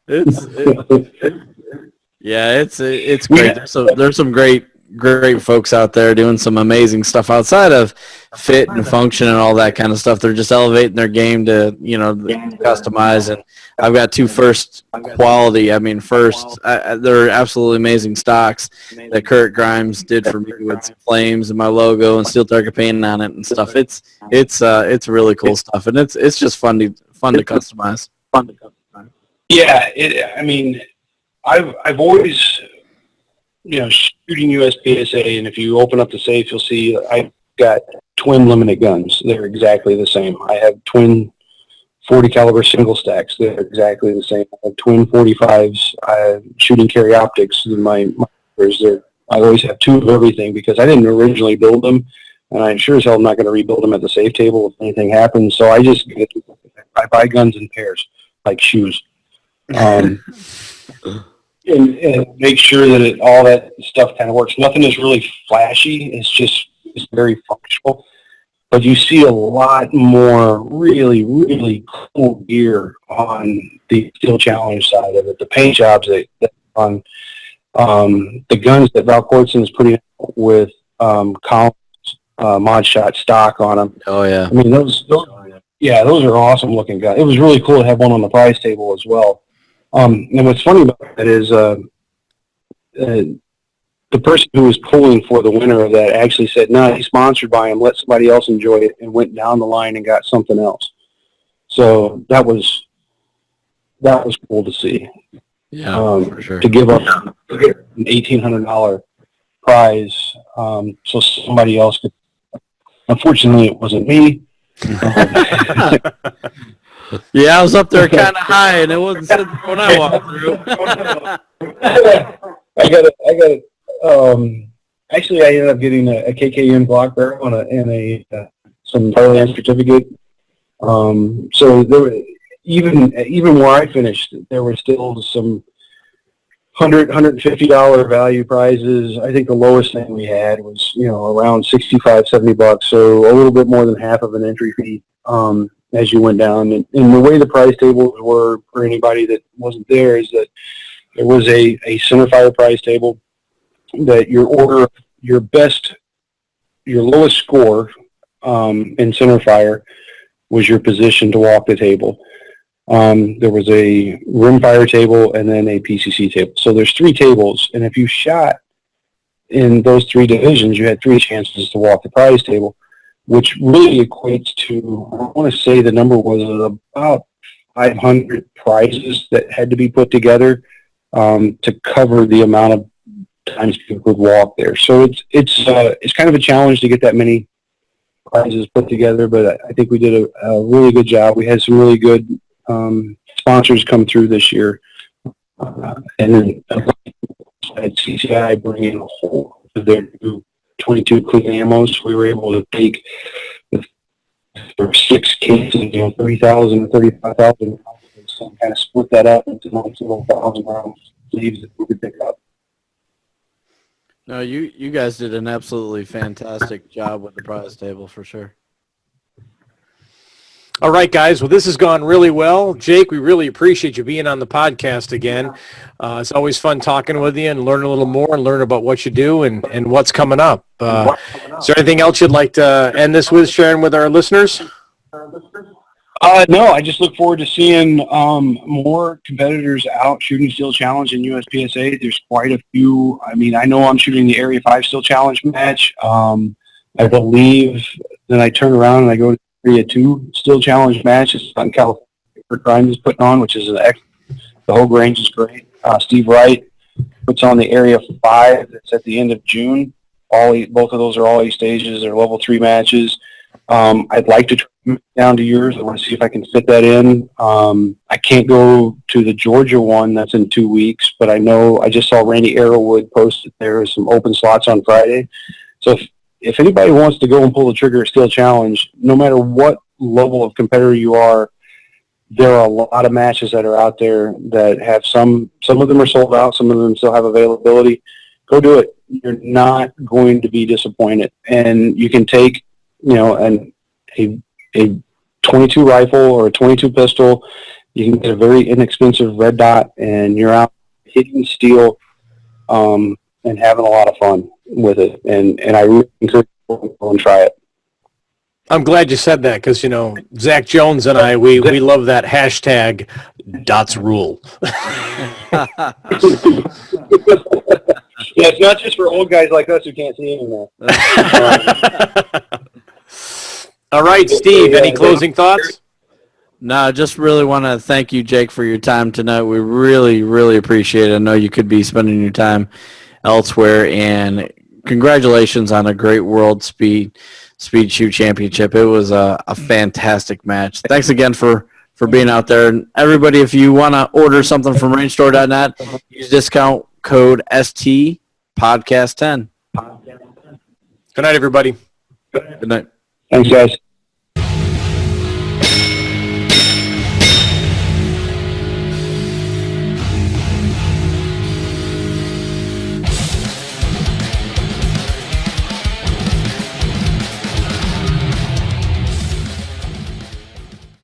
it's great. There's some great folks out there doing some amazing stuff outside of fit and function and all that kind of stuff. They're just elevating their game to customize. And I've got two first quality. They're absolutely amazing stocks that Kurt Grimes did for me with flames and my logo and steel target paint on it and stuff. It's really cool stuff, and it's just fun to customize. Yeah, I've always, shooting USPSA, and if you open up the safe, you'll see I've got twin limited guns. They're exactly the same. I have twin 40 caliber single stacks. They're exactly the same. I have twin 45s. I have shooting carry optics. I always have two of everything because I didn't originally build them, and I sure as hell am not going to rebuild them at the safe table if anything happens. So I buy guns in pairs, like shoes. And make sure that all that stuff kind of works. Nothing is really flashy. It's very functional. But you see a lot more really, really cool gear on the Steel Challenge side of it. The paint jobs that on the guns that Val Cortson is putting out with Collins mod shot stock on them. Oh yeah. Those are awesome looking guns. It was really cool to have one on the prize table as well. And what's funny about that is the person who was pulling for the winner of that actually said, "No, he's sponsored by him. Let somebody else enjoy it," and went down the line and got something else. So that was cool to see. Yeah, for sure. To give up an $1,800 prize, so somebody else could. Unfortunately, it wasn't me. Yeah, I was up there kind of high, and it wasn't sitting when I walked through. I got it. Actually, I ended up getting a KKN block barrel and some Thailand certificate. So there were, even where I finished, there were still some $150 value prizes. I think the lowest thing we had was around $65-$70, so a little bit more than half of an entry fee. As you went down, and the way the prize tables were for anybody that wasn't there is that there was a centerfire prize table that your lowest score in centerfire was your position to walk the table. There was a rimfire table and then a PCC table. So there's three tables, and if you shot in those three divisions, you had three chances to walk the prize table, which really equates to, I want to say the number was about 500 prizes that had to be put together to cover the amount of times people could walk there. So it's kind of a challenge to get that many prizes put together, but I think we did a really good job. We had some really good sponsors come through this year, and then at CCI bringing a whole of their new 22 clean ammos. We were able to take for 6 cases, 30,000 or 35,000, and kind of split that up into multiple 1,000-round sleeves that we could pick up. No, you guys did an absolutely fantastic job with the prize table for sure. All right, guys. Well, this has gone really well. Jake, we really appreciate you being on the podcast again. It's always fun talking with you and learn a little more and learn about what you do and what's coming up. Is there anything else you'd like to end this with, sharing with our listeners? No, I just look forward to seeing more competitors out shooting Steel Challenge in USPSA. There's quite a few. I know I'm shooting the Area 5 Steel Challenge match. I believe then I turn around and I go to Area 2 Steel Challenge match. It's in California. Kurt Grimes is putting on, which is the whole range is great. Steve Wright puts on the Area 5 that's at the end of June. Both of those are all 8 stages. They're level 3 matches. I'd like to try down to yours. I want to see if I can fit that in. I can't go to the Georgia one. That's in 2 weeks, but I know I just saw Randy Arrowwood post that there is some open slots on Friday. So if anybody wants to go and pull the trigger at Steel Challenge, no matter what level of competitor you are, there are a lot of matches that are out there that have some of them are sold out, some of them still have availability. Go do it. You're not going to be disappointed. And you can take, a 22 rifle or a 22 pistol. You can get a very inexpensive red dot, and you're out hitting steel and having a lot of fun with it. And I really encourage people to go and try it. I'm glad you said that because, Zach Jones and I, we love that hashtag dots rule. Yeah, it's not just for old guys like us who can't see anymore. All right, Steve, any closing thoughts? No, just really want to thank you, Jake, for your time tonight. We really, really appreciate it. I know you could be spending your time elsewhere, and congratulations on a great World Speed Shoot Championship. It was a fantastic match. Thanks again for being out there. And everybody, if you want to order something from rangestore.net, use discount code STPodcast10. Good night, everybody. Good night. Thanks, guys.